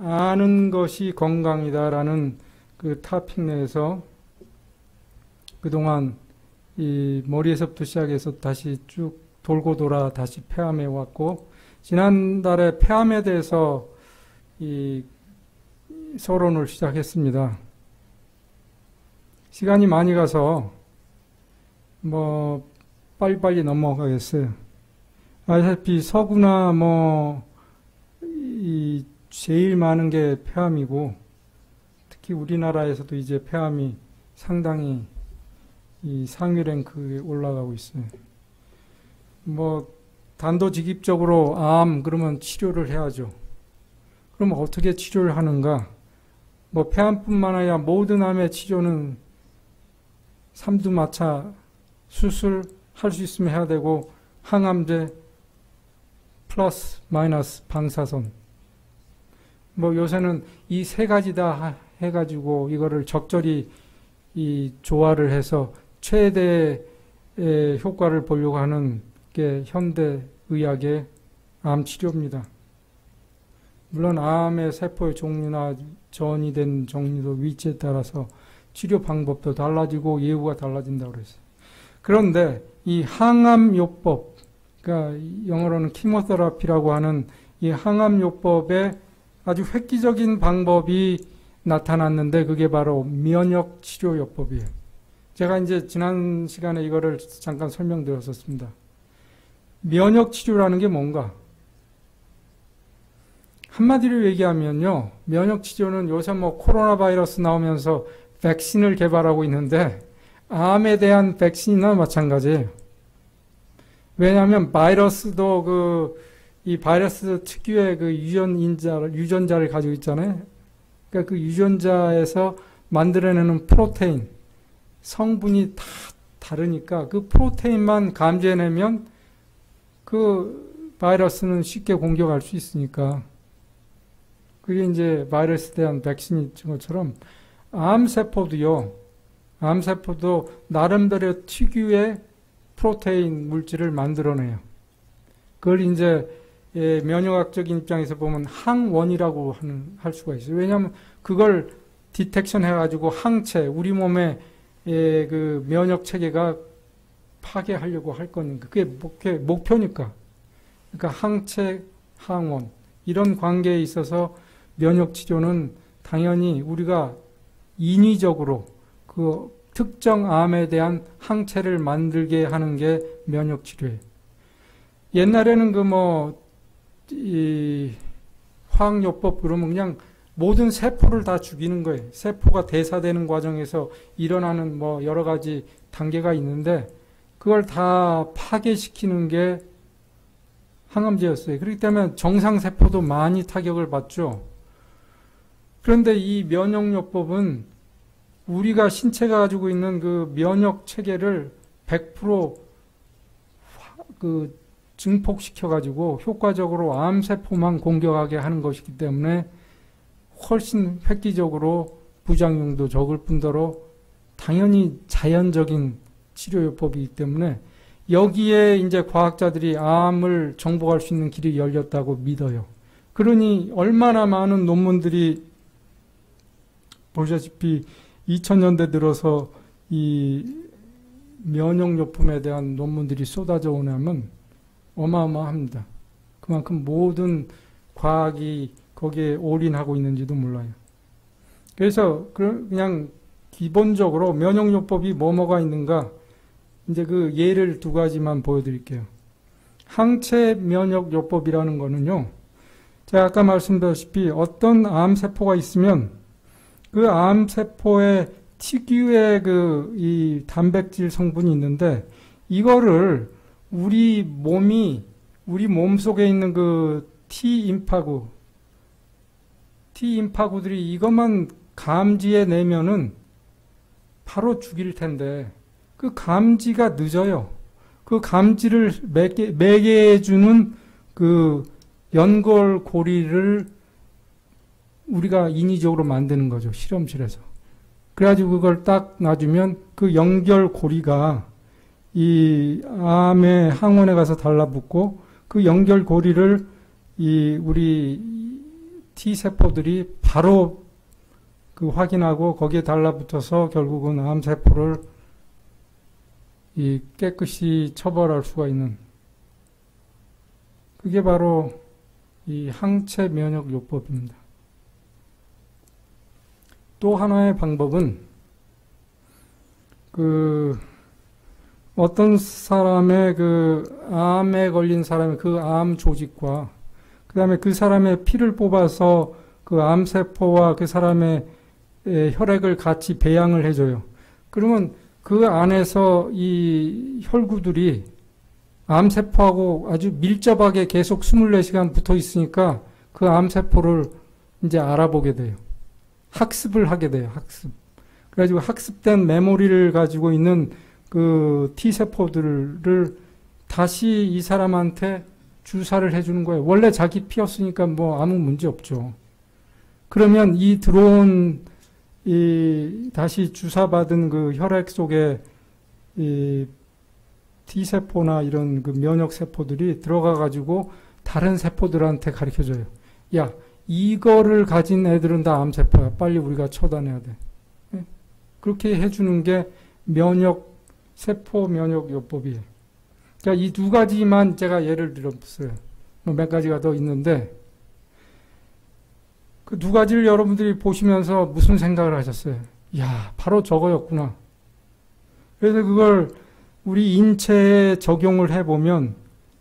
아는 것이 건강이다라는 그 타픽 내에서 그동안 이 머리에서부터 시작해서 다시 쭉 돌고 돌아 다시 폐암에 왔고, 지난달에 폐암에 대해서 이 서론을 시작했습니다. 시간이 많이 가서 뭐 빨리빨리 넘어가겠어요. 아시다시피 서구나 이 제일 많은 게 폐암이고, 특히 우리나라에서도 이제 폐암이 상당히 이 상위 랭크에 올라가고 있어요. 단도직입적으로 암 그러면 치료를 해야죠. 그럼 어떻게 치료를 하는가? 폐암뿐만 아니라 모든 암의 치료는 삼두마차 수술 할 수 있으면 해야 되고, 항암제 플러스 마이너스 방사선. 요새는 이 세 가지 다 해가지고 이거를 적절히 이 조화를 해서 최대의 효과를 보려고 하는 게 현대 의학의 암 치료입니다. 물론 암의 세포의 종류나 전이 된 종류도 위치에 따라서 치료 방법도 달라지고 예후가 달라진다고 그랬어요. 그런데 이 항암요법, 그러니까 영어로는 키모테라피라고 하는 이 항암요법의 아주 획기적인 방법이 나타났는데, 그게 바로 면역치료요법이에요. 제가 이제 지난 시간에 이거를 잠깐 설명드렸었습니다. 면역치료라는 게 뭔가? 한마디로 얘기하면요, 면역치료는 요새 코로나 바이러스 나오면서 백신을 개발하고 있는데, 암에 대한 백신이나 마찬가지예요. 왜냐하면 바이러스도 이 바이러스 특유의 그 유전자를 가지고 있잖아요. 그러니까 그 유전자에서 만들어내는 프로테인, 성분이 다 다르니까 그 프로테인만 감지해내면 그 바이러스는 쉽게 공격할 수 있으니까, 그게 이제 바이러스에 대한 백신인 것처럼 암세포도 나름대로 특유의 프로테인 물질을 만들어내요. 그걸 이제 면역학적인 입장에서 보면 항원이라고 할 수가 있어요. 왜냐하면 그걸 디텍션 해가지고 항체, 우리 몸의 그 면역 체계가 파괴하려고 할 거니까, 그게 목표니까. 그러니까 항체, 항원, 이런 관계에 있어서 면역 치료는 당연히 우리가 인위적으로 그 특정 암에 대한 항체를 만들게 하는 게 면역 치료예요. 옛날에는 이 화학요법 그러면 그냥 모든 세포를 다 죽이는 거예요. 세포가 대사되는 과정에서 일어나는 여러 가지 단계가 있는데, 그걸 다 파괴시키는 게 항암제였어요. 그렇기 때문에 정상세포도 많이 타격을 받죠. 그런데 이 면역요법은 우리가 신체가 가지고 있는 그 면역 체계를 100% 증폭시켜가지고 효과적으로 암세포만 공격하게 하는 것이기 때문에 훨씬 획기적으로 부작용도 적을 뿐더러 당연히 자연적인 치료요법이기 때문에 여기에 이제 과학자들이 암을 정복할 수 있는 길이 열렸다고 믿어요. 그러니 얼마나 많은 논문들이 보시다시피 2000년대 들어서 이 면역요법에 대한 논문들이 쏟아져 오냐면 어마어마합니다. 그만큼 모든 과학이 거기에 올인하고 있는지도 몰라요. 그래서 그냥 기본적으로 면역요법이 뭐가 있는가, 이제 그 예를 두 가지만 보여드릴게요. 항체 면역요법이라는 거는요, 제가 아까 말씀드렸다시피 어떤 암세포가 있으면 그 암세포의 특유의 이 단백질 성분이 있는데, 이거를 우리 몸 속에 있는 그 T임파구들이 이것만 감지해 내면은 바로 죽일 텐데, 그 감지가 늦어요. 그 감지를 매개해주는 그 연골고리를 우리가 인위적으로 만드는 거죠. 실험실에서. 그래가지고 그걸 딱 놔주면 그 연결고리가 이 암의 항원에 가서 달라붙고, 그 연결고리를 우리 T세포들이 바로 그 확인하고 거기에 달라붙어서 결국은 암세포를 이 깨끗이 처벌할 수가 있는, 그게 바로 이 항체 면역 요법입니다. 또 하나의 방법은 어떤 사람의 암에 걸린 사람의 그 암 조직과 그 다음에 그 사람의 피를 뽑아서 그 암세포와 그 사람의 혈액을 같이 배양을 해줘요. 그러면 그 안에서 이 혈구들이 암세포하고 아주 밀접하게 계속 24시간 붙어 있으니까 그 암세포를 이제 알아보게 돼요. 학습을 하게 돼요. 학습. 그래가지고 학습된 메모리를 가지고 있는 그 T세포들을 다시 이 사람한테 주사를 해주는 거예요. 원래 자기 피였으니까 뭐 아무 문제 없죠. 그러면 이 들어온 다시 주사받은 그 혈액 속에 이 T세포나 이런 그 면역세포들이 들어가가지고 다른 세포들한테 가르쳐줘요. 야, 이거를 가진 애들은 다 암세포야. 빨리 우리가 처단해야 돼. 그렇게 해주는 게 세포 면역 요법이에요. 그러니까 이 두 가지만 제가 예를 들었어요. 몇 가지가 더 있는데, 그 두 가지를 여러분들이 보시면서 무슨 생각을 하셨어요? 이야, 바로 저거였구나. 그래서 그걸 우리 인체에 적용을 해보면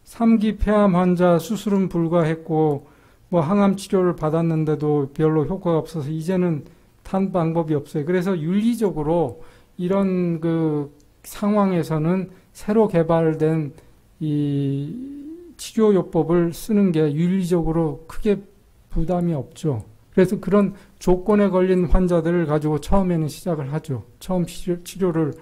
3기 폐암 환자 수술은 불가했고 뭐 항암 치료를 받았는데도 별로 효과가 없어서 이제는 탄 방법이 없어요. 그래서 윤리적으로 이런 그 상황에서는 새로 개발된 이 치료요법을 쓰는 게 윤리적으로 크게 부담이 없죠. 그래서 그런 조건에 걸린 환자들을 가지고 처음에는 시작을 하죠. 처음 치료를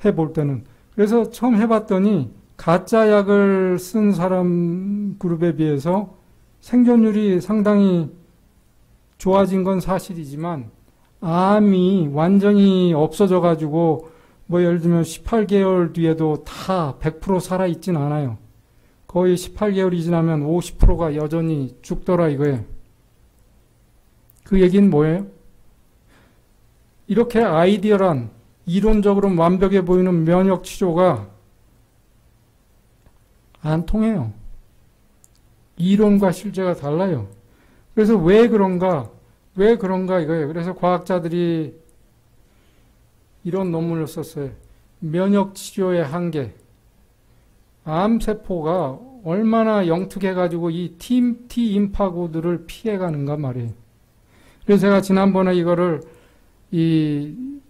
해볼 때는. 그래서 처음 해봤더니 가짜 약을 쓴 사람 그룹에 비해서 생존율이 상당히 좋아진 건 사실이지만 암이 완전히 없어져가지고 뭐 예를 들면 18개월 뒤에도 다 100% 살아있진 않아요. 거의 18개월이 지나면 50%가 여전히 죽더라 이거예요. 그 얘기는 뭐예요? 이렇게 아이디어란 이론적으로 완벽해 보이는 면역 치료가 안 통해요. 이론과 실제가 달라요. 그래서 왜 그런가 이거예요. 그래서 과학자들이 이런 논문을 썼어요. 면역 치료의 한계. 암세포가 얼마나 영특해가지고 이 T임파고들을 피해가는가 말이에요. 그래서 제가 지난번에 이거를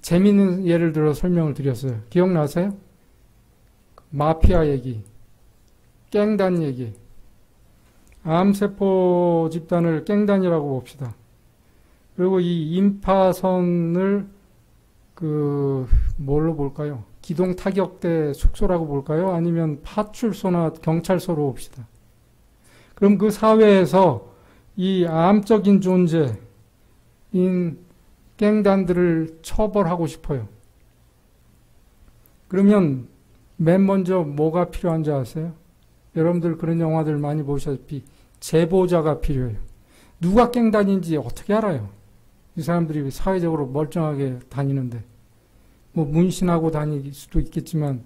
재밌는 예를 들어 설명을 드렸어요. 기억나세요? 마피아 얘기, 깽단 얘기. 암세포 집단을 깽단이라고 봅시다. 그리고 이 임파선을 뭘로 볼까요? 기동 타격대 숙소라고 볼까요? 아니면 파출소나 경찰서로 봅시다. 그럼 그 사회에서 이 암적인 존재인 깽단들을 처벌하고 싶어요. 그러면 맨 먼저 뭐가 필요한지 아세요? 여러분들 그런 영화들 많이 보셨다시피 제보자가 필요해요. 누가 깽단인지 어떻게 알아요? 이 사람들이 사회적으로 멀쩡하게 다니는데 뭐 문신하고 다닐 수도 있겠지만,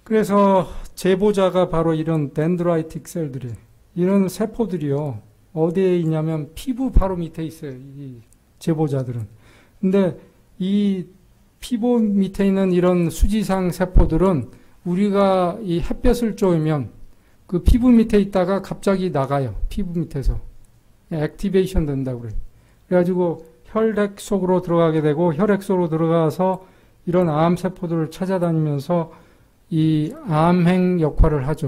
그래서 제보자가 바로 이런 덴드라이틱 셀들이에요. 이런 세포들이요. 어디에 있냐면 피부 바로 밑에 있어요. 이 제보자들은. 근데 이 피부 밑에 있는 이런 수지상 세포들은 우리가 이 햇볕을 쬐면 그 피부 밑에 있다가 갑자기 나가요. 피부 밑에서. 액티베이션 된다고 그래요. 그래가지고 혈액 속으로 들어가게 되고 혈액 속으로 들어가서 이런 암세포들을 찾아다니면서 이 암행 역할을 하죠.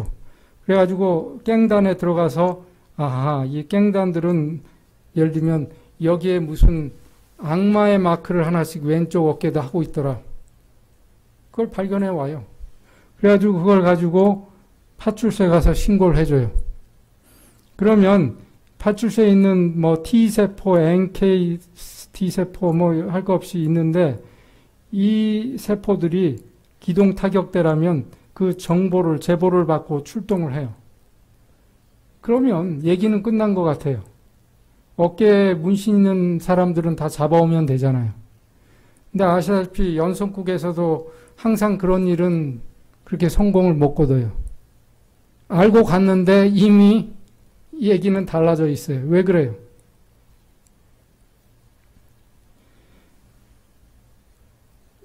그래가지고 깽단에 들어가서 이 깽단들은 예를 들면 여기에 무슨 악마의 마크를 하나씩 왼쪽 어깨에다 하고 있더라. 그걸 발견해 와요. 그래가지고 그걸 가지고 파출소에 가서 신고를 해줘요. 그러면 파출소에 있는 뭐 T세포, NK T세포 뭐 할 거 없이 있는데 이 세포들이 기동 타격대라면 그 제보를 받고 출동을 해요. 그러면 얘기는 끝난 것 같아요. 어깨에 문신 있는 사람들은 다 잡아오면 되잖아요. 근데 아시다시피 연속국에서도 항상 그런 일은 그렇게 성공을 못 거둬요. 알고 갔는데 이미 얘기는 달라져 있어요. 왜 그래요?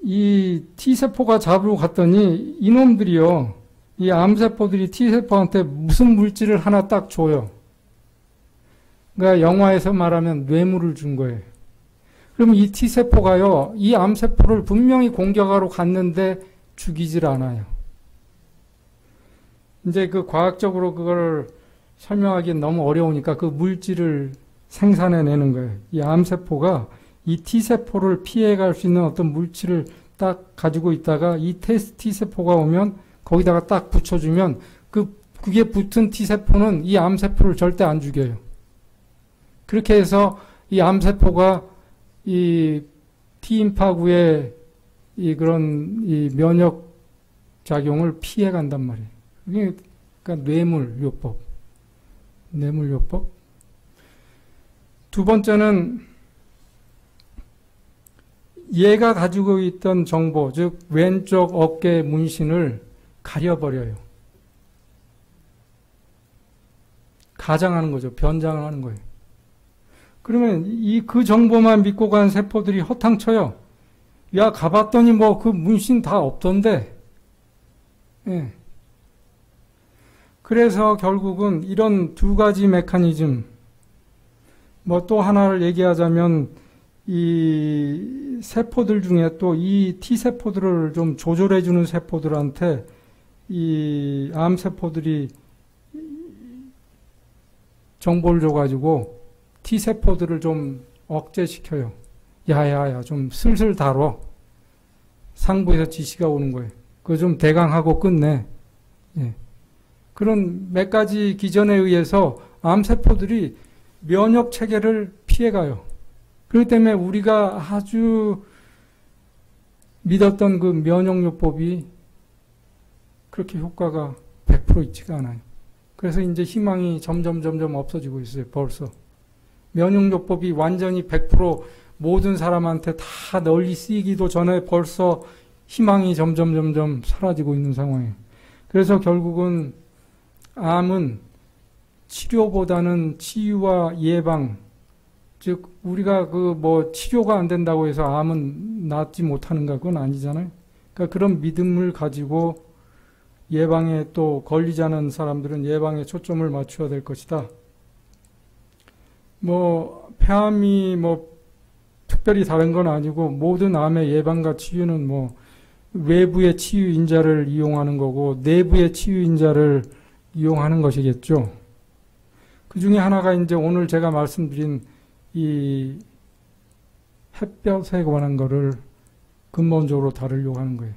이 T세포가 잡으러 갔더니 이놈들이요. 이 암세포들이 T세포한테 무슨 물질을 하나 딱 줘요. 그러니까 영화에서 말하면 뇌물을 준 거예요. 그럼 이 T세포가요, 이 암세포를 분명히 공격하러 갔는데 죽이질 않아요. 이제 그 과학적으로 그걸 설명하기엔 너무 어려우니까 그 물질을 생산해내는 거예요. 이 암세포가 이 T세포를 피해갈 수 있는 어떤 물질을 딱 가지고 있다가 이 T세포가 오면 거기다가 딱 붙여주면 그게 붙은 T세포는 이 암세포를 절대 안 죽여요. 그렇게 해서 이 암세포가 이 T인파구의 이 그런 이 면역 작용을 피해 간단 말이에요. 그게 그러니까 뇌물요법. 뇌물요법. 두 번째는 얘가 가지고 있던 정보, 즉 왼쪽 어깨 문신을 가려버려요. 가장하는 거죠. 변장을 하는 거예요. 그러면 그 정보만 믿고 간 세포들이 허탕쳐요. 야, 가봤더니 뭐 그 문신 다 없던데. 예. 그래서 결국은 이런 두 가지 메커니즘, 뭐 또 하나를 얘기하자면 이 세포들 중에 또 이 T세포들을 좀 조절해주는 세포들한테 이 암세포들이 정보를 줘가지고 T세포들을 좀 억제시켜요. 야야야, 좀 슬슬 다뤄. 상부에서 지시가 오는 거예요. 그거 좀 대강하고 끝내. 예. 그런 몇 가지 기전에 의해서 암세포들이 면역 체계를 피해가요. 그렇기 때문에 우리가 아주 믿었던 그 면역요법이 그렇게 효과가 100% 있지가 않아요. 그래서 이제 희망이 점점 없어지고 있어요. 벌써. 면역요법이 완전히 100% 모든 사람한테 다 널리 쓰이기도 전에 벌써 희망이 점점 사라지고 있는 상황이에요. 그래서 결국은 암은 치료보다는 치유와 예방, 즉 우리가 그 뭐 치료가 안 된다고 해서 암은 낫지 못하는가, 그건 아니잖아요. 그러니까 그런 믿음을 가지고 예방에, 또 걸리지 않은 사람들은 예방에 초점을 맞춰야 될 것이다. 뭐 폐암이 뭐 특별히 다른 건 아니고 모든 암의 예방과 치유는 뭐 외부의 치유인자를 이용하는 거고 내부의 치유인자를 이용하는 것이겠죠. 그 중에 하나가 이제 오늘 제가 말씀드린 이 햇볕에 관한 거를 근본적으로 다루려고 하는 거예요.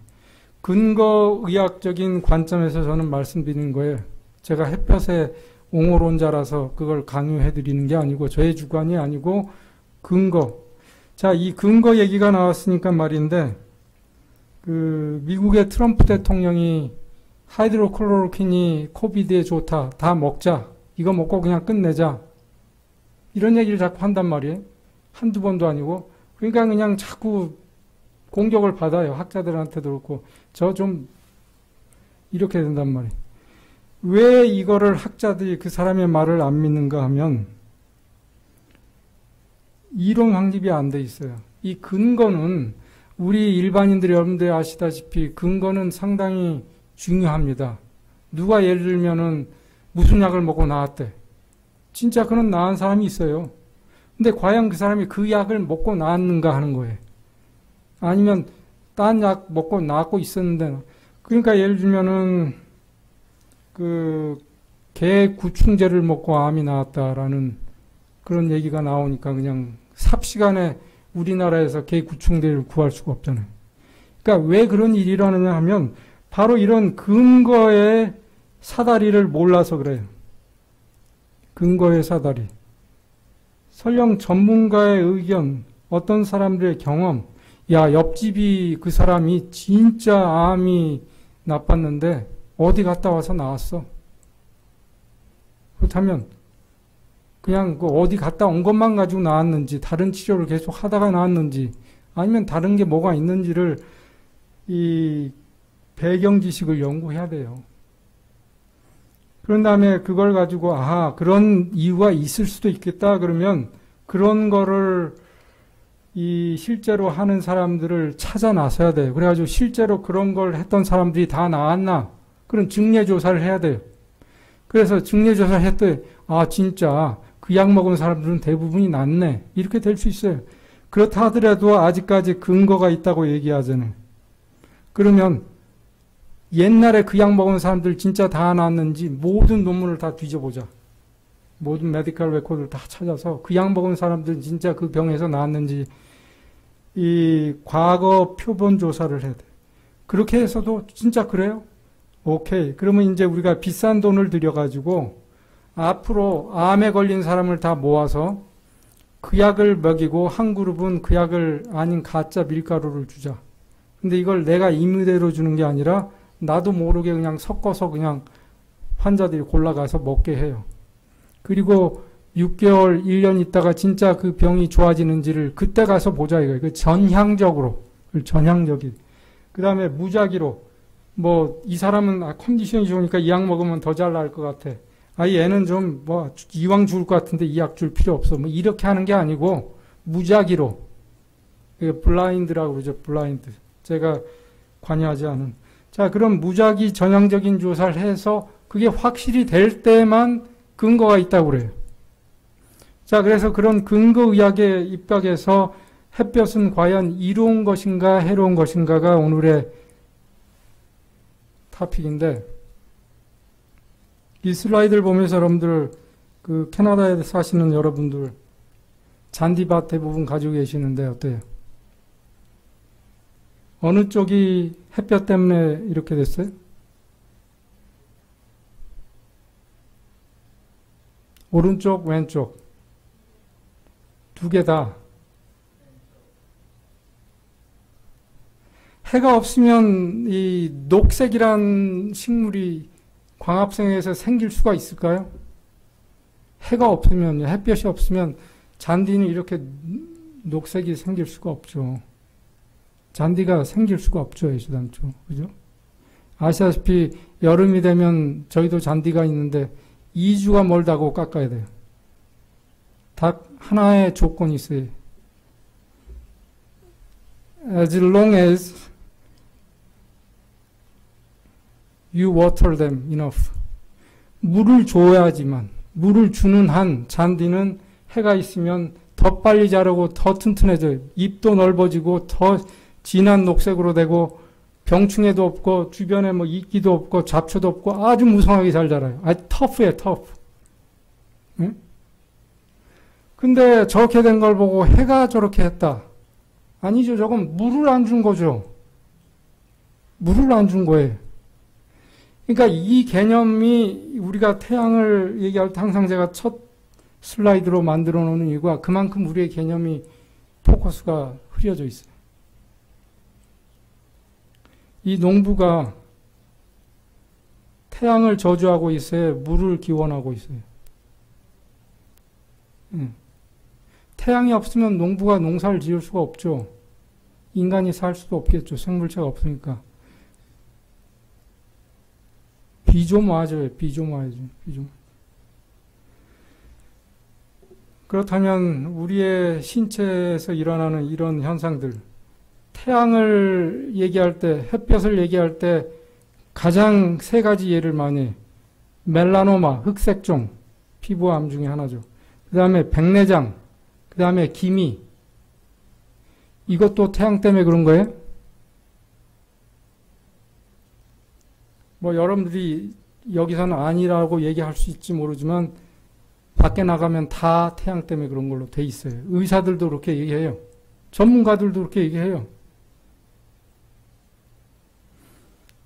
근거의학적인 관점에서 저는 말씀드리는 거예요. 제가 햇볕의 옹호론자라서 그걸 강요해드리는 게 아니고 저의 주관이 아니고 근거. 자, 이 근거 얘기가 나왔으니까 말인데 그 미국의 트럼프 대통령이 하이드로클로로킨이 코비드에 좋다. 다 먹자. 이거 먹고 그냥 끝내자. 이런 얘기를 자꾸 한단 말이에요. 한두 번도 아니고. 그러니까 그냥 자꾸 공격을 받아요. 학자들한테도 그렇고. 저 좀 이렇게 된단 말이에요. 왜 이거를 학자들이 그 사람의 말을 안 믿는가 하면 이론 확립이 안 돼 있어요. 이 근거는 우리 일반인들이 여러분들 아시다시피 근거는 상당히 중요합니다. 누가 예를 들면은 무슨 약을 먹고 나았대. 진짜 그런 나은 사람이 있어요. 근데 과연 그 사람이 그 약을 먹고 나았는가 하는 거예요. 아니면 딴 약 먹고 나았고 있었는데. 그러니까 예를 들면은 그 개 구충제를 먹고 암이 나왔다라는 그런 얘기가 나오니까 그냥 삽시간에 우리나라에서 개 구충제를 구할 수가 없잖아요. 그러니까 왜 그런 일이 일어나냐 하면 바로 이런 근거의 사다리를 몰라서 그래요. 근거의 사다리. 설령 전문가의 의견, 어떤 사람들의 경험, 야, 옆집이 그 사람이 진짜 암이 나빴는데 어디 갔다 와서 나왔어. 그렇다면 그냥 그 어디 갔다 온 것만 가지고 나왔는지, 다른 치료를 계속 하다가 나왔는지, 아니면 다른 게 뭐가 있는지를 이 배경 지식을 연구해야 돼요. 그런 다음에 그걸 가지고 그런 이유가 있을 수도 있겠다 그러면 그런 거를 이 실제로 하는 사람들을 찾아 나서야 돼요. 그래가지고 실제로 그런 걸 했던 사람들이 다 나왔나? 그런 증례 조사를 해야 돼요. 그래서 증례 조사를 했더니 진짜 그 약 먹은 사람들은 대부분이 낫네. 이렇게 될 수 있어요. 그렇다 하더라도 아직까지 근거가 있다고 얘기하잖아요. 그러면 옛날에 그 약 먹은 사람들 진짜 다 나았는지 모든 논문을 다 뒤져보자. 모든 메디컬 레코드를 다 찾아서 그 약 먹은 사람들은 진짜 그 병에서 나았는지 이 과거 표본 조사를 해야 돼. 그렇게 해서도 진짜 그래요? 오케이. 그러면 이제 우리가 비싼 돈을 들여가지고 앞으로 암에 걸린 사람을 다 모아서 그 약을 먹이고 한 그룹은 그 약을 아닌 가짜 밀가루를 주자. 근데 이걸 내가 임의대로 주는 게 아니라 나도 모르게 그냥 섞어서 그냥 환자들이 골라가서 먹게 해요. 그리고 6개월, 1년 있다가 진짜 그 병이 좋아지는지를 그때 가서 보자 이거예요. 그 전향적으로, 전향적인. 그 다음에 무작위로, 이 사람은 컨디션이 좋으니까 이 약 먹으면 더 잘 나을 것 같아. 얘는 좀 이왕 죽을 것 같은데 이 약 줄 필요 없어. 이렇게 하는 게 아니고 무작위로. 블라인드라고 그러죠. 블라인드. 제가 관여하지 않은. 자, 그럼 무작위 전향적인 조사를 해서 그게 확실히 될 때만 근거가 있다고 그래요. 자, 그래서 그런 근거의학에 입각해서 햇볕은 과연 이로운 것인가 해로운 것인가가 오늘의 토픽인데, 이 슬라이드를 보면서 여러분들, 그 캐나다에 사시는 여러분들, 잔디밭 대부분 가지고 계시는데 어때요? 어느 쪽이 햇볕 때문에 이렇게 됐어요? 오른쪽, 왼쪽. 두 개 다. 해가 없으면 이 녹색이란 식물이 광합성에서 생길 수가 있을까요? 해가 없으면, 햇볕이 없으면 잔디는 이렇게 녹색이 생길 수가 없죠. 잔디가 생길 수가 없죠, 애시당초. 그죠? 아시다시피 여름이 되면 저희도 잔디가 있는데 2주가 멀다고 깎아야 돼요. 딱 하나의 조건이 있어요. As long as you water them enough. 물을 줘야지만, 물을 주는 한 잔디는 해가 있으면 더 빨리 자라고 더 튼튼해져요. 잎도 넓어지고 더 진한 녹색으로 되고 병충해도 없고 주변에 이끼도 없고 잡초도 없고 아주 무성하게 잘 자라요. 아주 터프예요, 터프. 응? 근데 저렇게 된 걸 보고 해가 저렇게 했다. 아니죠. 저건 물을 안 준 거죠. 물을 안 준 거예요. 그러니까 이 개념이 우리가 태양을 얘기할 때 항상 제가 첫 슬라이드로 만들어 놓는 이유가 그만큼 우리의 개념이 포커스가 흐려져 있어요. 이 농부가 태양을 저주하고 있어요. 물을 기원하고 있어요. 태양이 없으면 농부가 농사를 지을 수가 없죠. 인간이 살 수도 없겠죠. 생물체가 없으니까. 비조모하죠. 비조모하죠. 그렇다면 우리의 신체에서 일어나는 이런 현상들, 태양을 얘기할 때, 햇볕을 얘기할 때 가장 세 가지 예를 많이 해요. 멜라노마, 흑색종, 피부암 중에 하나죠. 그 다음에 백내장, 그 다음에 기미. 이것도 태양 때문에 그런 거예요? 여러분들이 여기서는 아니라고 얘기할 수 있지 모르지만 밖에 나가면 다 태양 때문에 그런 걸로 돼 있어요. 의사들도 그렇게 얘기해요. 전문가들도 그렇게 얘기해요.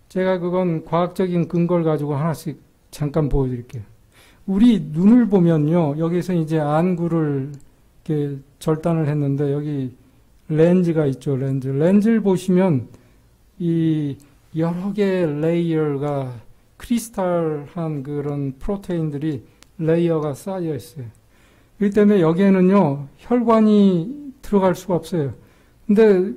제가 그건 과학적인 근거를 가지고 하나씩 잠깐 보여드릴게요. 우리 눈을 보면요, 여기서 이제 안구를 이렇게 절단을 했는데 여기 렌즈가 있죠, 렌즈. 렌즈를 보시면 이 여러 개의 레이어가 크리스탈한 그런 프로테인들이 레이어가 쌓여 있어요. 그렇기 때문에 여기에는요, 혈관이 들어갈 수가 없어요. 근데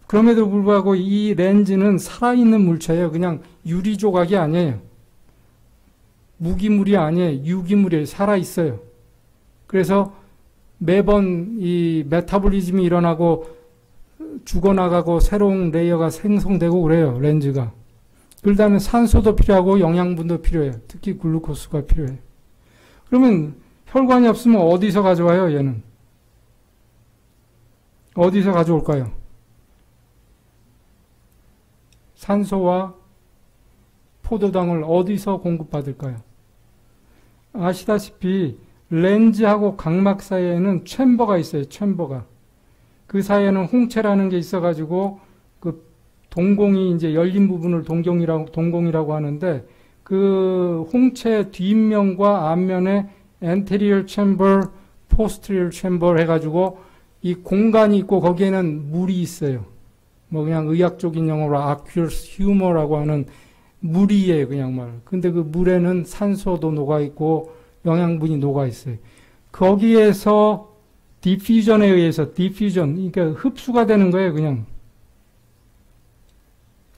그럼에도 불구하고 이 렌즈는 살아있는 물체예요. 그냥 유리 조각이 아니에요. 무기물이 아니에요. 유기물이에요. 살아있어요. 그래서 매번 이 메타볼리즘이 일어나고 죽어나가고 새로운 레이어가 생성되고 그래요. 렌즈가. 그 다음에 산소도 필요하고 영양분도 필요해요. 특히 글루코스가 필요해요. 그러면 혈관이 없으면 어디서 가져와요, 얘는? 어디서 가져올까요? 산소와 포도당을 어디서 공급받을까요? 아시다시피 렌즈하고 각막 사이에는 챔버가 있어요. 챔버가. 그 사이에는 홍채라는 게 있어가지고 그 동공이 이제 열린 부분을 동공이라고 하는데 그 홍채 뒷면과 앞면에 anterior chamber, posterior chamber 해가지고 이 공간이 있고 거기에는 물이 있어요. 뭐 그냥 의학적인 용어로 aqueous humor라고 하는 물이에요, 그냥 말. 근데 그 물에는 산소도 녹아 있고 영양분이 녹아 있어요. 거기에서 diffusion에 의해서 그러니까 흡수가 되는 거예요, 그냥.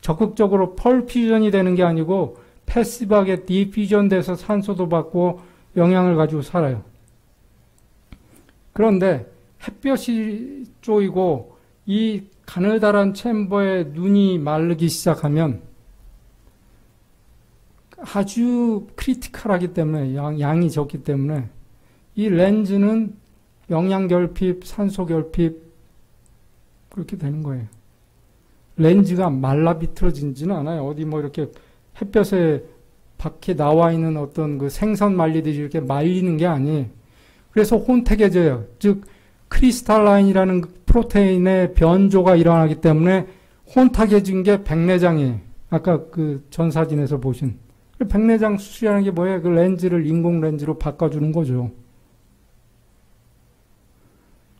적극적으로 perfusion이 되는 게 아니고 패시브하게 diffusion 돼서 산소도 받고 영양을 가지고 살아요. 그런데 햇볕이 쪼이고 이 가느다란 챔버에 눈이 마르기 시작하면 아주 크리티컬하기 때문에 양이 적기 때문에 이 렌즈는 영양 결핍, 산소 결핍 그렇게 되는 거예요. 렌즈가 말라 비틀어지지는 않아요. 어디 뭐 이렇게 햇볕에 밖에 나와 있는 어떤 그 생선 말리듯이 이렇게 말리는 게 아니에요. 그래서 혼택해져요. 즉 크리스탈라인이라는 프로테인의 변조가 일어나기 때문에 혼탁해진 게 백내장이에요. 아까 그 전 사진에서 보신. 백내장 수술이라는 게 뭐예요? 그 렌즈를 인공 렌즈로 바꿔주는 거죠.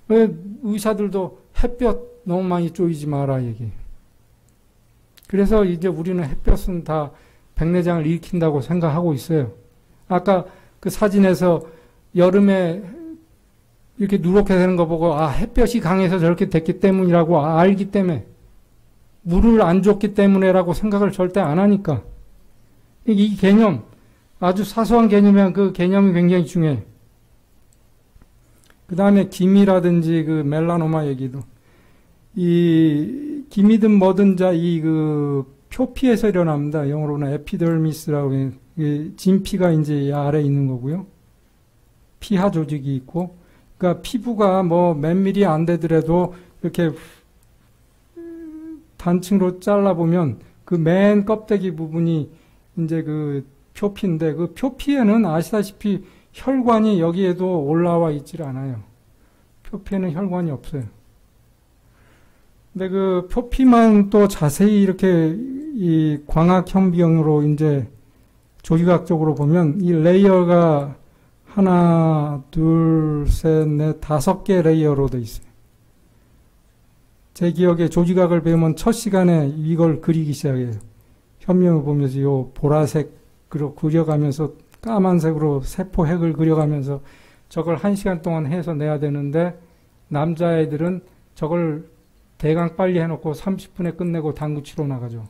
왜 의사들도 햇볕 너무 많이 쪼이지 마라 얘기해요. 그래서 이제 우리는 햇볕은 다 백내장을 일으킨다고 생각하고 있어요. 아까 그 사진에서 여름에 이렇게 누렇게 되는 거 보고 햇볕이 강해서 저렇게 됐기 때문이라고 알기 때문에 물을 안 줬기 때문에라고 생각을 절대 안 하니까 이 개념 아주 사소한 개념이면 그 개념이 굉장히 중요해요. 그 다음에 기미라든지 그 멜라노마 얘기도 이 기미든 뭐든 이 그 표피에서 일어납니다. 영어로는 에피더미스라고 해요. 진피가 이제 이 아래에 있는 거고요. 피하 조직이 있고, 그러니까 피부가 뭐 몇 미리 안 되더라도 이렇게 단층으로 잘라보면 그 맨 껍데기 부분이 이제 그 표피인데 그 표피에는 아시다시피 혈관이 여기에도 올라와 있질 않아요. 표피에는 혈관이 없어요. 근데 그 표피만 또 자세히 이렇게 이 광학현미경으로 이제 조직학적으로 보면 이 레이어가 하나, 둘, 셋, 넷, 5개 레이어로 돼 있어요. 제 기억에 조직학을 배우면 첫 시간에 이걸 그리기 시작해요. 현미경을 보면서 요 보라색으로 그려가면서 까만색으로 세포핵을 그려가면서 저걸 1시간 동안 해서 내야 되는데 남자애들은 저걸 대강 빨리 해놓고 30분에 끝내고 당구 치러 나가죠.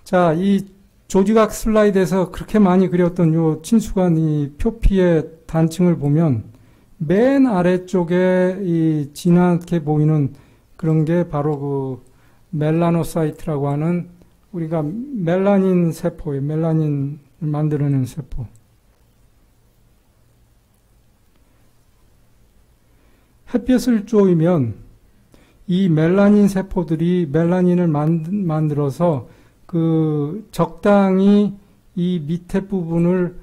자, 이 조직학 슬라이드에서 그렇게 많이 그렸던 요 친수관 이 표피의 단층을 보면 맨 아래쪽에 이 진하게 보이는 그런 게 바로 그 멜라노사이트라고 하는 우리가 멜라닌 세포예요. 멜라닌을 만들어내는 세포. 햇볕을 쬐면 이 멜라닌 세포들이 멜라닌을 만들어서 그 적당히 이 밑에 부분을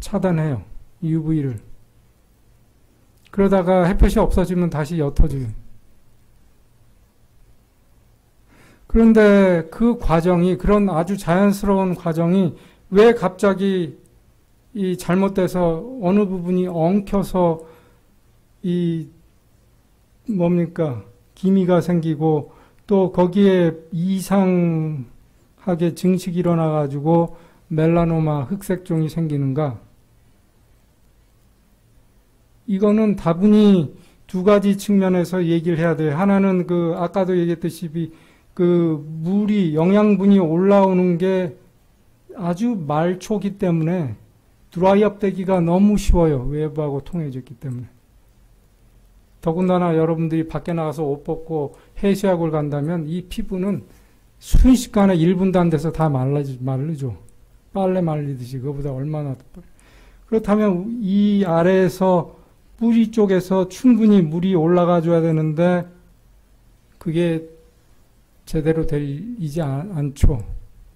차단해요. UV를. 그러다가 햇볕이 없어지면 다시 옅어져요. 그런데 그 과정이, 그런 아주 자연스러운 과정이 왜 갑자기 이 잘못돼서 어느 부분이 엉켜서 이 뭡니까? 기미가 생기고 또 거기에 이상하게 증식이 일어나가지고 멜라노마 흑색종이 생기는가? 이거는 다분히 두 가지 측면에서 얘기를 해야 돼요. 하나는 아까도 얘기했듯이 물이, 영양분이 올라오는 게 아주 말초기 때문에 드라이업 되기가 너무 쉬워요. 외부하고 통해져 있기 때문에. 더군다나 여러분들이 밖에 나가서 옷 벗고 해수욕을 간다면 이 피부는 순식간에 1분도 안 돼서 다 마르죠. 빨래 말리듯이. 그거보다 얼마나 더 빨리. 그렇다면 이 아래에서 뿌리 쪽에서 충분히 물이 올라가 줘야 되는데 그게 제대로 되지 않죠.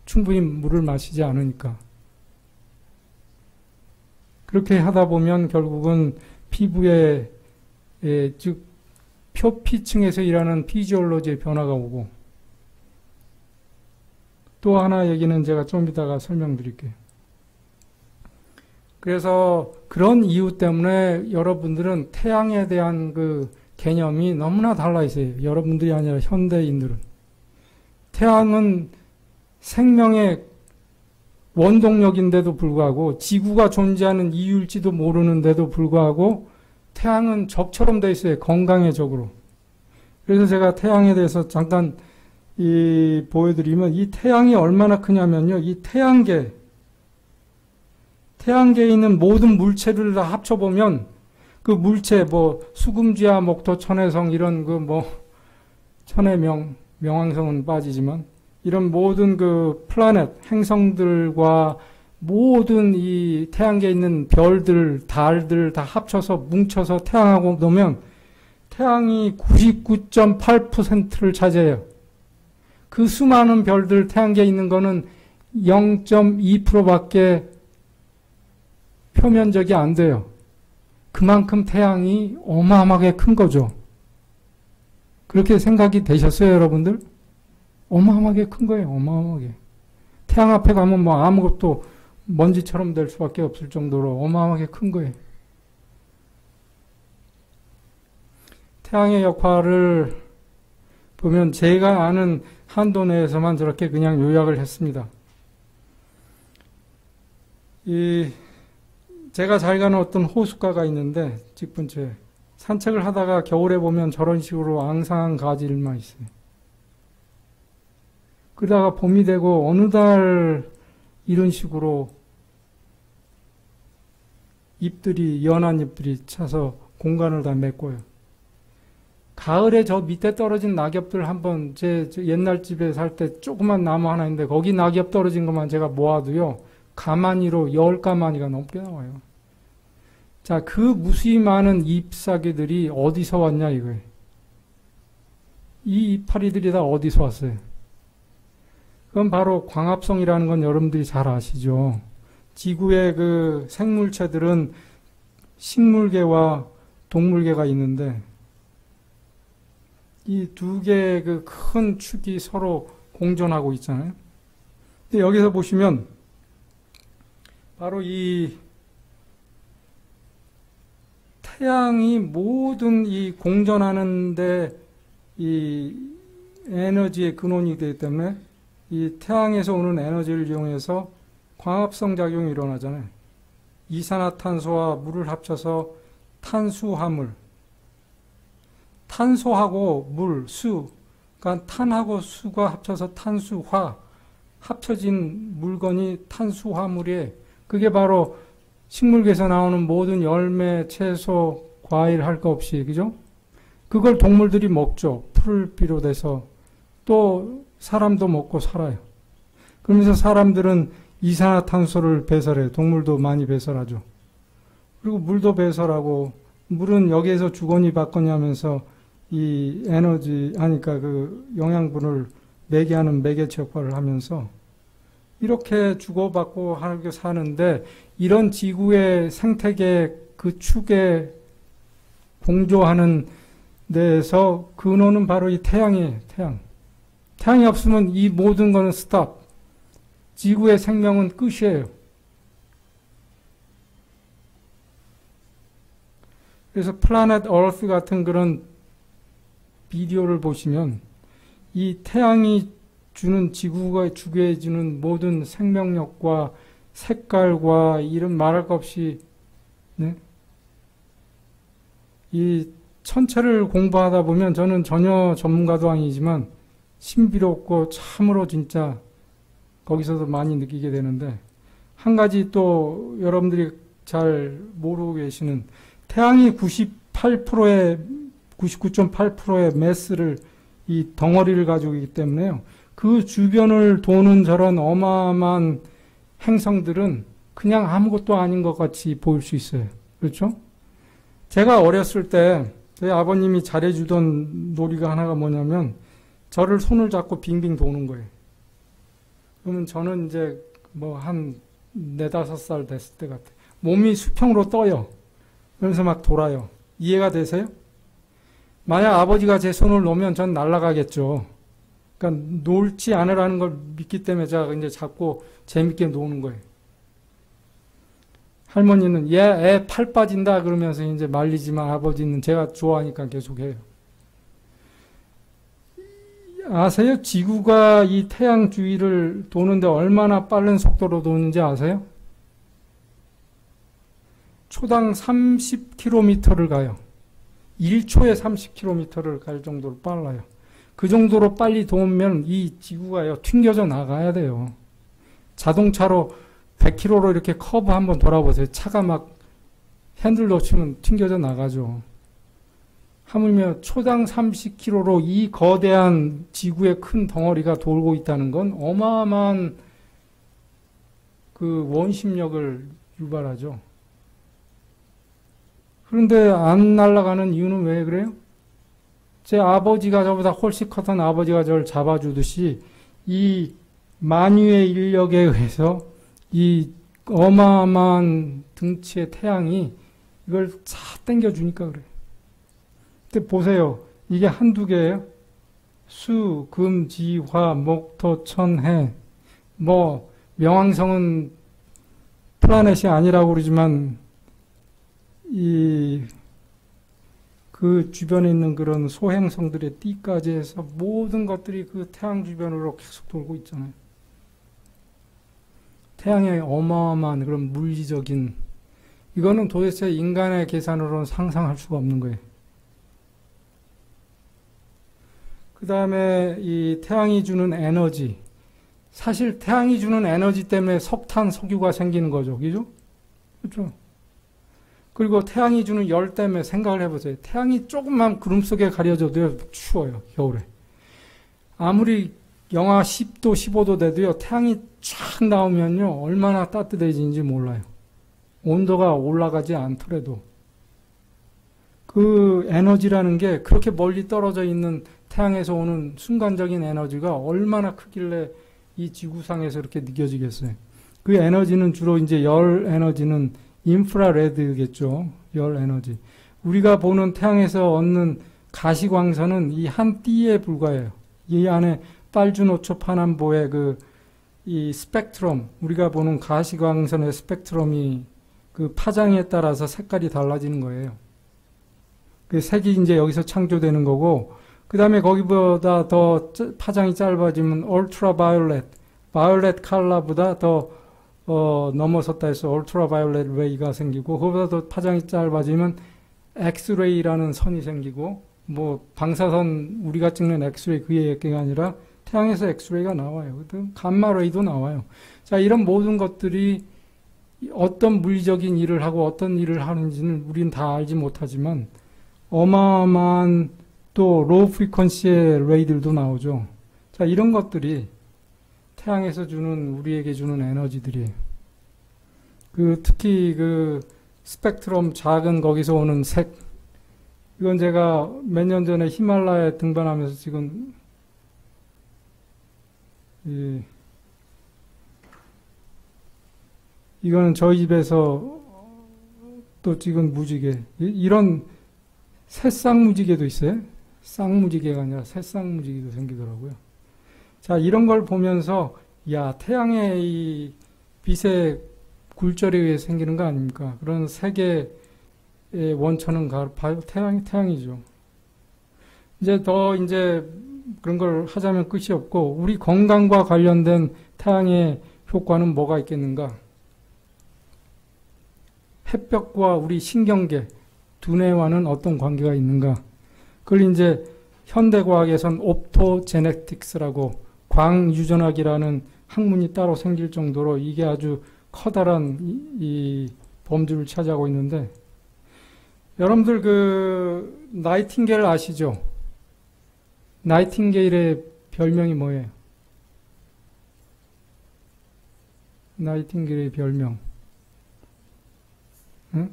충분히 물을 마시지 않으니까. 그렇게 하다 보면 결국은 피부에 즉 표피층에서 일하는 피지올로지의 변화가 오고 또 하나 얘기는 제가 좀 이따가 설명드릴게요. 그래서 그런 이유 때문에 여러분들은 태양에 대한 개념이 너무나 달라 있어요. 여러분들이 아니라 현대인들은. 태양은 생명의 원동력인데도 불구하고 지구가 존재하는 이유일지도 모르는데도 불구하고 태양은 적처럼 돼 있어요. 건강의 적으로. 그래서 제가 태양에 대해서 잠깐 보여드리면 이 태양이 얼마나 크냐면요. 이 태양계에 있는 모든 물체를 다 합쳐보면 그 물체 수금지와 목토 천해성 이런 명왕성은 빠지지만 이런 모든 플라넷 행성들과 모든 이 태양계에 있는 별들, 달들 다 합쳐서 뭉쳐서 태양하고 놓으면 태양이 99.8%를 차지해요. 그 수많은 별들 태양계에 있는 거는 0.2%밖에 표면적이 안 돼요. 그만큼 태양이 어마어마하게 큰 거죠. 그렇게 생각이 되셨어요, 여러분들? 어마어마하게 큰 거예요, 어마어마하게. 태양 앞에 가면 아무것도 먼지처럼 될 수밖에 없을 정도로 어마어마하게 큰 거예요. 태양의 역할을 보면 제가 아는 한도 내에서만 저렇게 그냥 요약을 했습니다. 제가 잘 가는 어떤 호숫가가 있는데 집 근처에 산책을 하다가 겨울에 보면 저런 식으로 앙상한 가지들만 있어요. 그러다가 봄이 되고 어느 날 이런 식으로 연한 잎들이 차서 공간을 다 메꿔요. 가을에 저 밑에 떨어진 낙엽들 한번 제 옛날 집에 살 때 조그만 나무 하나 있는데 거기 낙엽 떨어진 것만 제가 모아도요. 가마니로 10가마니가 넘게 나와요. 자, 그 무수히 많은 잎사귀들이 어디서 왔냐 이거예요. 이 이파리들이 다 어디서 왔어요? 그건 바로 광합성이라는 건 여러분들이 잘 아시죠. 지구의 생물체들은 식물계와 동물계가 있는데 이 두 개의 큰 축이 서로 공존하고 있잖아요. 근데 여기서 보시면 바로 이 태양이 모든 이 공존하는데 이 에너지의 근원이기 때문에 이 태양에서 오는 에너지를 이용해서 광합성 작용이 일어나잖아요. 이산화탄소와 물을 합쳐서 탄수화물. 탄소하고 물, 수, 그러니까 탄하고 수가 합쳐서 탄수화, 합쳐진 물건이 탄수화물이에요. 그게 바로 식물계에서 나오는 모든 열매, 채소, 과일 할 거 없이, 그죠? 그걸 동물들이 먹죠. 풀을 비롯해서. 또 사람도 먹고 살아요. 그러면서 사람들은 이산화탄소를 배설해요. 동물도 많이 배설하죠. 그리고 물도 배설하고, 물은 여기에서 주거니 받거니 하면서 이 에너지, 하니까 영양분을 매개하는 매개체 역할을 하면서 이렇게 주고받고 하게 사는데 이런 지구의 생태계 그 축에 공조하는 데에서 근원은 바로 이 태양이에요. 태양이 없으면 이 모든 거는 스탑. 지구의 생명은 끝이에요. 그래서 플라넷 얼스 같은 그런 비디오를 보시면 이 태양이 주는 지구가 주게 해주는 모든 생명력과 색깔과 이런 말할 것 없이 네? 이 천체를 공부하다 보면 저는 전혀 전문가도 아니지만 신비롭고 참으로 진짜 거기서도 많이 느끼게 되는데, 한 가지 또 여러분들이 잘 모르고 계시는, 태양이 99.8%의 매스를, 이 덩어리를 가지고 있기 때문에요. 그 주변을 도는 저런 어마어마한 행성들은 그냥 아무것도 아닌 것 같이 보일 수 있어요. 그렇죠? 제가 어렸을 때 저희 아버님이 잘해주던 놀이가 하나가 뭐냐면, 저를 손을 잡고 빙빙 도는 거예요. 그러면 저는 이제 뭐 한 4, 5살 됐을 때 같아요. 몸이 수평으로 떠요. 그러면서 막 돌아요. 이해가 되세요? 만약 아버지가 제 손을 놓으면 전 날아가겠죠. 그러니까 놀지 않으라는 걸 믿기 때문에 제가 이제 잡고 재밌게 노는 거예요. 할머니는 애 팔 빠진다 그러면서 이제 말리지만, 아버지는 제가 좋아하니까 계속해요. 아세요? 지구가 이 태양 주위를 도는데 얼마나 빠른 속도로 도는지 아세요? 초당 30km를 가요. 1초에 30km를 갈 정도로 빨라요. 그 정도로 빨리 도면 이 지구가요, 튕겨져 나가야 돼요. 자동차로 100km로 이렇게 커브 한번 돌아보세요. 차가 막 핸들 놓치면 튕겨져 나가죠. 하물며 초당 30km로 이 거대한 지구의 큰 덩어리가 돌고 있다는 건 어마어마한 그 원심력을 유발하죠. 그런데 안 날아가는 이유는 왜 그래요? 제 아버지가, 저보다 훨씬 컸던 아버지가 저를 잡아주듯이 이 만유의 인력에 의해서 이 어마어마한 등치의 태양이 이걸 싹 당겨주니까 그래요. 근데 보세요. 이게 한두 개예요. 수, 금, 지, 화, 목, 토, 천, 해. 뭐 명왕성은 플라넷이 아니라고 그러지만 그 주변에 있는 그런 소행성들의 띠까지 해서 모든 것들이 그 태양 주변으로 계속 돌고 있잖아요. 태양의 어마어마한 그런 물리적인, 이거는 도대체 인간의 계산으로는 상상할 수가 없는 거예요. 그 다음에 이 태양이 주는 에너지. 사실 태양이 주는 에너지 때문에 석탄, 석유가 생기는 거죠. 그죠? 그렇죠? 그리고 태양이 주는 열 때문에 생각을 해보세요. 태양이 조금만 구름 속에 가려져도요, 추워요, 겨울에. 아무리 영하 10도, 15도 돼도요, 태양이 쫙 나오면요, 얼마나 따뜻해지는지 몰라요. 온도가 올라가지 않더라도. 그 에너지라는 게 그렇게 멀리 떨어져 있는 태양에서 오는 순간적인 에너지가 얼마나 크길래 이 지구상에서 이렇게 느껴지겠어요. 그 에너지는 주로 이제 열 에너지는 인프라레드겠죠. 열 에너지. 우리가 보는 태양에서 얻는 가시광선은 이 한 띠에 불과해요. 이 안에 빨주노초 파남보의 이 스펙트럼, 우리가 보는 가시광선의 스펙트럼이 그 파장에 따라서 색깔이 달라지는 거예요. 그 색이 이제 여기서 창조되는 거고, 그 다음에 거기보다 더 파장이 짧아지면 울트라바이올렛, 바이올렛 컬러보다 더 넘어섰다 해서 울트라바이올렛 레이가 생기고, 그거보다 더 파장이 짧아지면 엑스레이라는 선이 생기고, 뭐 방사선 우리가 찍는 엑스레이 그 얘기가 아니라 태양에서 엑스레이가 나와요. 감마레이도 나와요. 자, 이런 모든 것들이 어떤 물리적인 일을 하고 어떤 일을 하는지는 우린 다 알지 못하지만 어마어마한 또 로우 프리퀀시의 레이들도 나오죠. 자, 이런 것들이 태양에서 주는, 우리에게 주는 에너지들이에요. 특히 스펙트럼 작은 거기서 오는 색, 이건 제가 몇 년 전에 히말라야에 등반하면서 지금 이거는 저희 집에서 또 찍은 무지개. 이런 새쌍무지개도 있어요. 쌍무지개가 아니라 새쌍무지개도 생기더라고요. 자, 이런 걸 보면서 야, 태양의 이 빛의 굴절에 의해 생기는 거 아닙니까? 그런 세계의 원천은 바로 태양이죠. 이제 그런 걸 하자면 끝이 없고, 우리 건강과 관련된 태양의 효과는 뭐가 있겠는가? 햇볕과 우리 신경계, 두뇌와는 어떤 관계가 있는가? 그걸 이제 현대과학에선 옵토제네틱스라고 광유전학이라는 학문이 따로 생길 정도로 이게 아주 커다란 이 범주를 차지하고 있는데, 여러분들 그 나이팅게일 아시죠? 나이팅게일의 별명이 뭐예요? 나이팅게일의 별명. 응?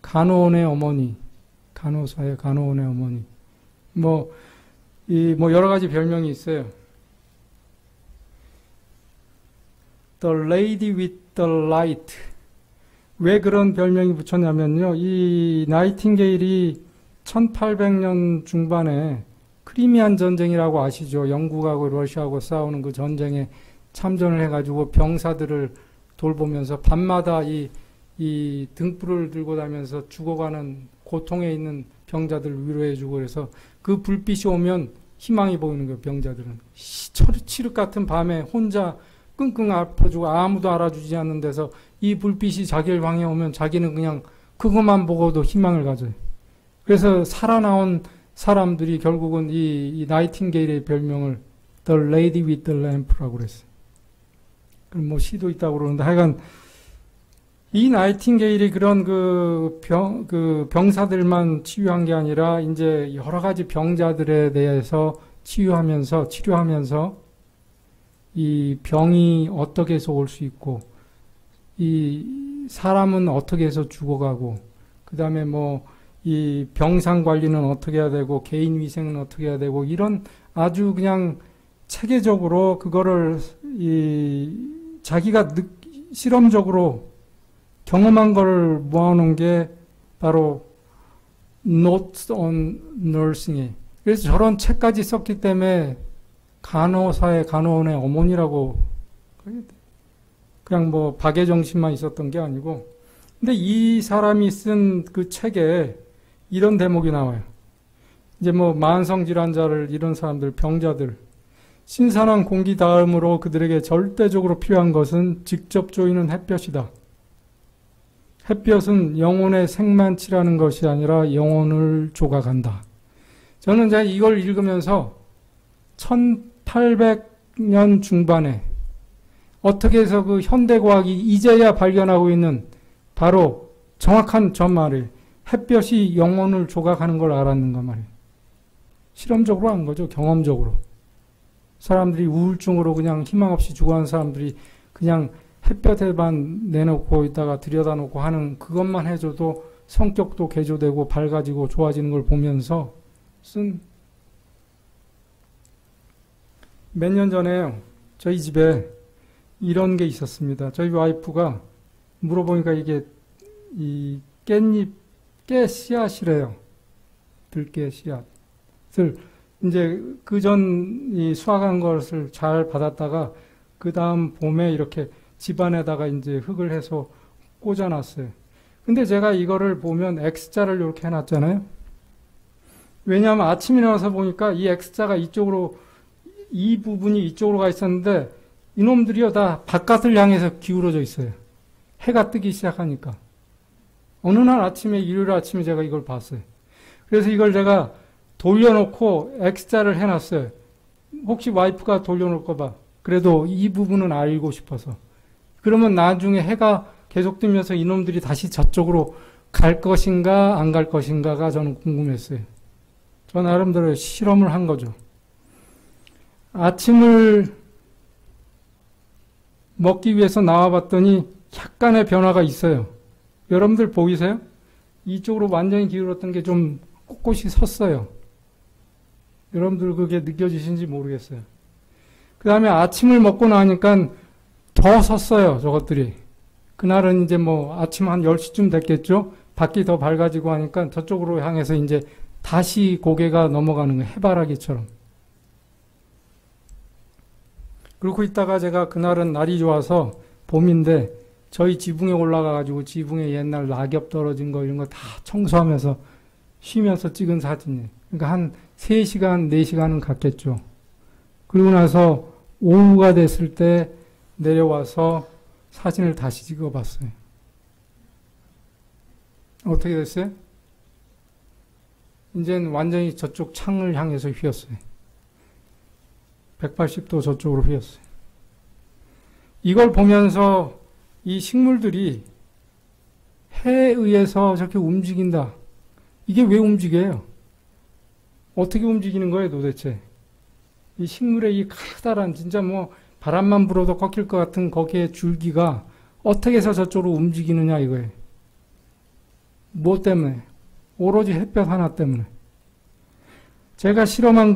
간호원의 어머니. 간호사의 간호원의 어머니. 뭐 여러 가지 별명이 있어요. The Lady with the Light. 왜 그런 별명이 붙였냐면요. 이 나이팅게일이 1800년 중반에 크리미안 전쟁이라고 아시죠? 영국하고 러시아하고 싸우는 그 전쟁에 참전을 해가지고 병사들을 돌보면서 밤마다 이 등불을 들고 다니면서 죽어가는 고통에 있는 병자들을 위로해주고 그래서 그 불빛이 오면 희망이 보이는 거예요, 병자들은. 칠흑 같은 밤에 혼자 끙끙 앓아주고 아무도 알아주지 않는 데서 이 불빛이 자기를 향해 오면 자기는 그냥 그것만 보고도 희망을 가져요. 그래서 살아나온 사람들이 결국은 이 나이팅게일의 별명을 The Lady with the Lamp라고 그랬어요. 그럼 뭐 시도 있다고 그러는데 하여간 이 나이팅게일이 그런 그 병사들만 치유한 게 아니라 이제 여러 가지 병자들에 대해서 치료하면서 이 병이 어떻게 해서 올 수 있고 이 사람은 어떻게 해서 죽어가고 그 다음에 뭐 이 병상 관리는 어떻게 해야 되고 개인 위생은 어떻게 해야 되고 이런 아주 그냥 체계적으로 그거를 자기가 실험적으로 경험한 걸 모아놓은 게 바로 Notes on Nursing이에요. 그래서 저런 책까지 썼기 때문에 간호사의 간호원의 어머니라고 그냥 뭐 박애정신만 있었던 게 아니고 근데 이 사람이 쓴 그 책에 이런 대목이 나와요. 이제 뭐 만성질환자를 이런 사람들 병자들 신선한 공기 다음으로 그들에게 절대적으로 필요한 것은 직접 조이는 햇볕이다. 햇볕은 영혼의 생만치라는 것이 아니라 영혼을 조각한다. 저는 이제 이걸 읽으면서 1800년 중반에 어떻게 해서 그 현대과학이 이제야 발견하고 있는 바로 정확한 저 말을 햇볕이 영혼을 조각하는 걸 알았는가 말이에요. 실험적으로 한 거죠. 경험적으로. 사람들이 우울증으로 그냥 희망 없이 죽어가는 사람들이 그냥 햇볕에만 내놓고 있다가 들여다놓고 하는 그것만 해줘도 성격도 개조되고 밝아지고 좋아지는 걸 보면서 쓴 몇 년 전에 저희 집에 이런 게 있었습니다. 저희 와이프가 물어보니까 이게 이 깻잎 깨 씨앗이래요. 들깨 씨앗을 이제 그전 이 수확한 것을 잘 받았다가 그 다음 봄에 이렇게 집안에다가 이제 흙을 해서 꽂아놨어요. 근데 제가 이거를 보면 X자를 이렇게 해놨잖아요. 왜냐하면 아침에 일어나서 보니까 이 X자가 이쪽으로 이 부분이 이쪽으로 가 있었는데 이놈들이요 다 바깥을 향해서 기울어져 있어요. 해가 뜨기 시작하니까. 어느 날 아침에 일요일 아침에 제가 이걸 봤어요. 그래서 이걸 제가 돌려놓고 X자를 해놨어요. 혹시 와이프가 돌려놓을까 봐. 그래도 이 부분은 알고 싶어서. 그러면 나중에 해가 계속 뜨면서 이놈들이 다시 저쪽으로 갈 것인가 안 갈 것인가가 저는 궁금했어요. 저 나름대로 실험을 한 거죠. 아침을 먹기 위해서 나와봤더니 약간의 변화가 있어요. 여러분들 보이세요? 이쪽으로 완전히 기울었던 게 좀 꼿꼿이 섰어요. 여러분들 그게 느껴지신지 모르겠어요. 그 다음에 아침을 먹고 나니까 더 섰어요, 저것들이. 그날은 이제 뭐 아침 한 10시쯤 됐겠죠? 밖이 더 밝아지고 하니까 저쪽으로 향해서 이제 다시 고개가 넘어가는 거예요. 해바라기처럼. 그렇고 있다가 제가 그날은 날이 좋아서 봄인데 저희 지붕에 올라가가지고 지붕에 옛날 낙엽 떨어진 거 이런 거 다 청소하면서 쉬면서 찍은 사진이에요. 그러니까 한 3시간, 4시간은 갔겠죠. 그리고 나서 오후가 됐을 때 내려와서 사진을 다시 찍어봤어요. 어떻게 됐어요? 이제는 완전히 저쪽 창을 향해서 휘었어요. 180도 저쪽으로 휘었어요. 이걸 보면서 이 식물들이 해에 의해서 저렇게 움직인다. 이게 왜 움직여요? 어떻게 움직이는 거예요, 도대체? 이 식물의 이 커다란, 진짜 뭐 바람만 불어도 꺾일 것 같은 거기에 줄기가 어떻게 해서 저쪽으로 움직이느냐 이거예요. 뭐 때문에? 오로지 햇볕 하나 때문에. 제가 실험한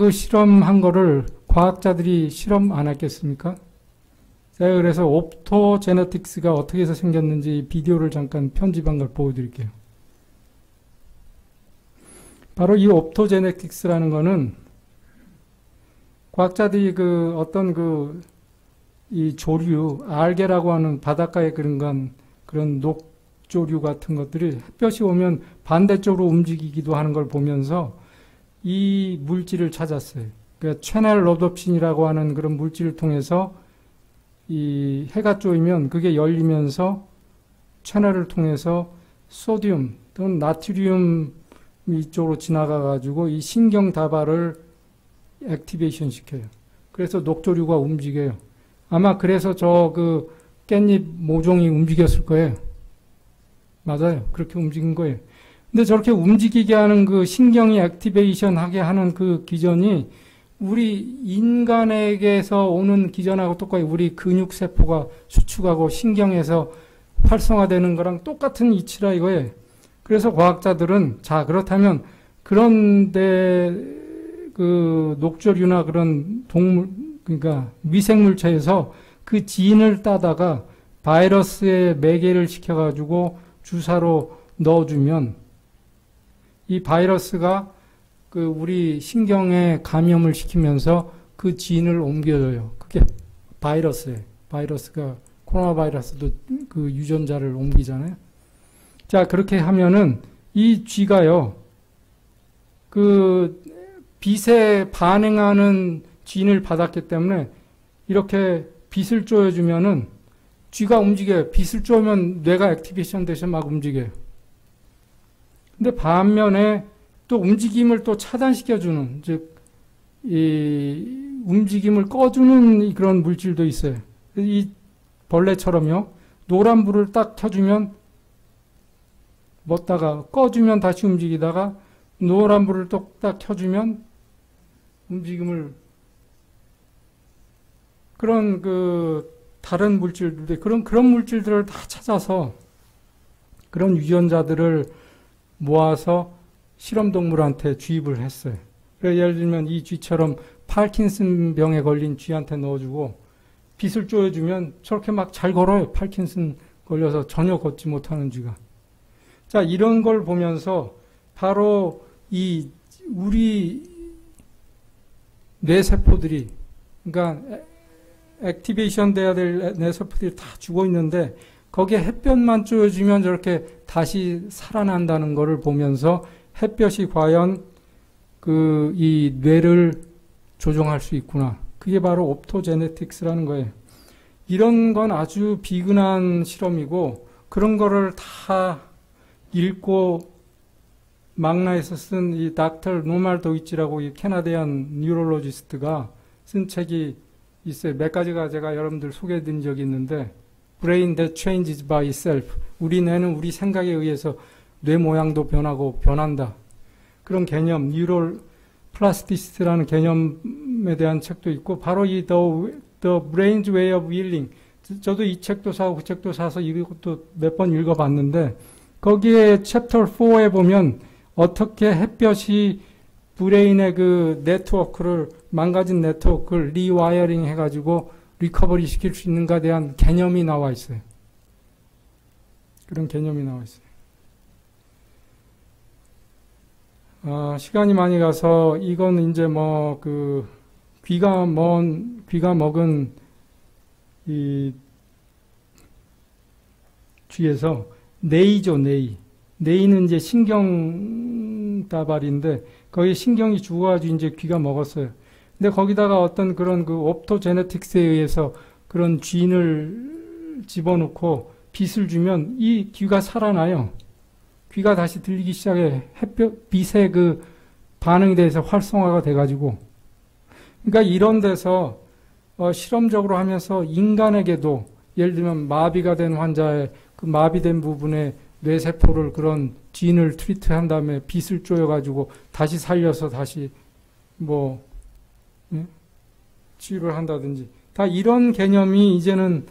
거를 과학자들이 실험 안 했겠습니까? 제가 그래서 옵토제네틱스가 어떻게 해서 생겼는지 비디오를 잠깐 편집한 걸 보여드릴게요. 바로 이 옵토제네틱스라는 거는 과학자들이 이 조류, 알게라고 하는 바닷가에 그런 녹조류 같은 것들이 햇볕이 오면 반대쪽으로 움직이기도 하는 걸 보면서 이 물질을 찾았어요. 그러니까 채널 로놉신이라고 하는 그런 물질을 통해서 이 해가 쪼이면 그게 열리면서 채널을 통해서 소듐 또는 나트륨 이쪽으로 지나가가지고 이 신경 다발을 액티베이션 시켜요. 그래서 녹조류가 움직여요. 아마 그래서 깻잎 모종이 움직였을 거예요. 맞아요. 그렇게 움직인 거예요. 근데 저렇게 움직이게 하는 그 신경이 액티베이션 하게 하는 그 기전이 우리 인간에게서 오는 기전하고 똑같이 우리 근육세포가 수축하고 신경에서 활성화되는 거랑 똑같은 이치라 이거예요. 그래서 과학자들은 그렇다면 그런데 그 녹조류나 그런 동물, 그러니까 미생물체에서 그 지인을 따다가 바이러스에 매개를 시켜가지고 주사로 넣어주면 이 바이러스가 우리 신경에 감염을 시키면서 그 지인을 옮겨줘요. 그게 바이러스예요. 바이러스가 코로나 바이러스도 그 유전자를 옮기잖아요. 자, 그렇게 하면은 이 쥐가요, 그 빛에 반응하는 지인을 받았기 때문에 이렇게 빛을 쪼여주면은 쥐가 움직여요. 빛을 쪼면 뇌가 액티베이션 돼서 막 움직여요. 근데 반면에 또 움직임을 또 차단시켜주는, 즉, 이 움직임을 꺼주는 그런 물질도 있어요. 이 벌레처럼요, 노란 불을 딱 켜주면 먹다가 꺼주면 다시 움직이다가 노란 불을 또 딱 켜주면 움직임을, 그런 다른 물질들, 그런 물질들을 다 찾아서 그런 유전자들을 모아서 실험동물한테 주입을 했어요. 그래서 예를 들면 이 쥐처럼 파킨슨 병에 걸린 쥐한테 넣어주고 빛을 쪼여주면 저렇게 막 잘 걸어요. 파킨슨 걸려서 전혀 걷지 못하는 쥐가. 자, 이런 걸 보면서 바로 이 우리 뇌세포들이, 그러니까 액티베이션 돼야 될 뇌세포들이 다 죽어 있는데 거기에 햇볕만 쪼여주면 저렇게 다시 살아난다는 것을 보면서 햇볕이 과연 이 뇌를 조종할 수 있구나. 그게 바로 옵토제네틱스라는 거예요. 이런 건 아주 비근한 실험이고 그런 거를 다 읽고 망라에서 쓴 이 닥터 노말 도이치라고 이 캐나다한 뉴럴로지스트가 쓴 책이 있어요. 몇 가지가 제가 여러분들 소개해드린 적이 있는데, Brain that changes by itself. 우리 뇌는 우리 생각에 의해서 뇌 모양도 변하고 변한다. 그런 개념, 뉴럴 플라스티시티라는 개념에 대한 책도 있고, 바로 이 The Brain's Way of Healing. 저도 이 책도 사고 그 책도 사서 이것도 몇 번 읽어봤는데, 거기에 챕터 4에 보면 어떻게 햇볕이 브레인의 네트워크를, 망가진 네트워크를 리와이어링 해가지고 리커버리 시킬 수 있는가에 대한 개념이 나와 있어요. 그런 개념이 나와 있어요. 시간이 많이 가서 이건 이제 귀가 먹은 이 쥐에서 뇌이죠, 뇌이. 뇌이는 이제 신경다발인데 거기 신경이 죽어가지고 이제 귀가 먹었어요. 근데 거기다가 어떤 그런 옵토제네틱스에 의해서 그런 쥐인을 집어넣고 빛을 주면 이 귀가 살아나요. 귀가 다시 들리기 시작해. 햇볕, 빛의 그 반응에 대해서 활성화가 돼가지고. 그러니까 이런 데서 실험적으로 하면서 인간에게도 예를 들면 마비가 된 환자의 그 마비된 부분에 뇌세포를 그런 진을 트리트한 다음에 빛을 쪼여가지고 다시 살려서 다시 뭐 치유를 한다든지 다 이런 개념이 이제는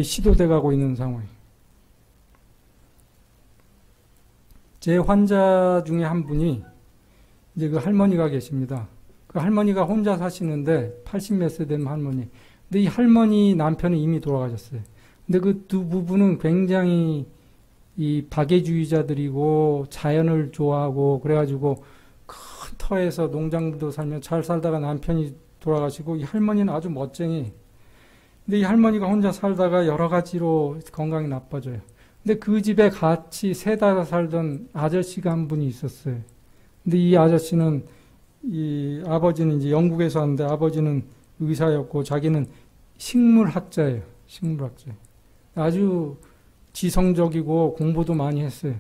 시도돼 가고 있는 상황이에요. 제 환자 중에 한 분이 이제 그 할머니가 계십니다. 그 할머니가 혼자 사시는데 80몇 세 된 할머니. 근데 이 할머니 남편은 이미 돌아가셨어요. 근데 그 두 부부는 굉장히 이 박애주의자들이고 자연을 좋아하고 그래가지고 큰 터에서 농장도 살며 잘 살다가 남편이 돌아가시고 이 할머니는 아주 멋쟁이. 근데 이 할머니가 혼자 살다가 여러 가지로 건강이 나빠져요. 근데 그 집에 같이 세다가 살던 아저씨가 한 분이 있었어요. 근데 이 아저씨는 이 아버지는 이제 영국에서 하는데 아버지는 의사였고 자기는 식물학자예요. 식물학자. 아주 지성적이고 공부도 많이 했어요.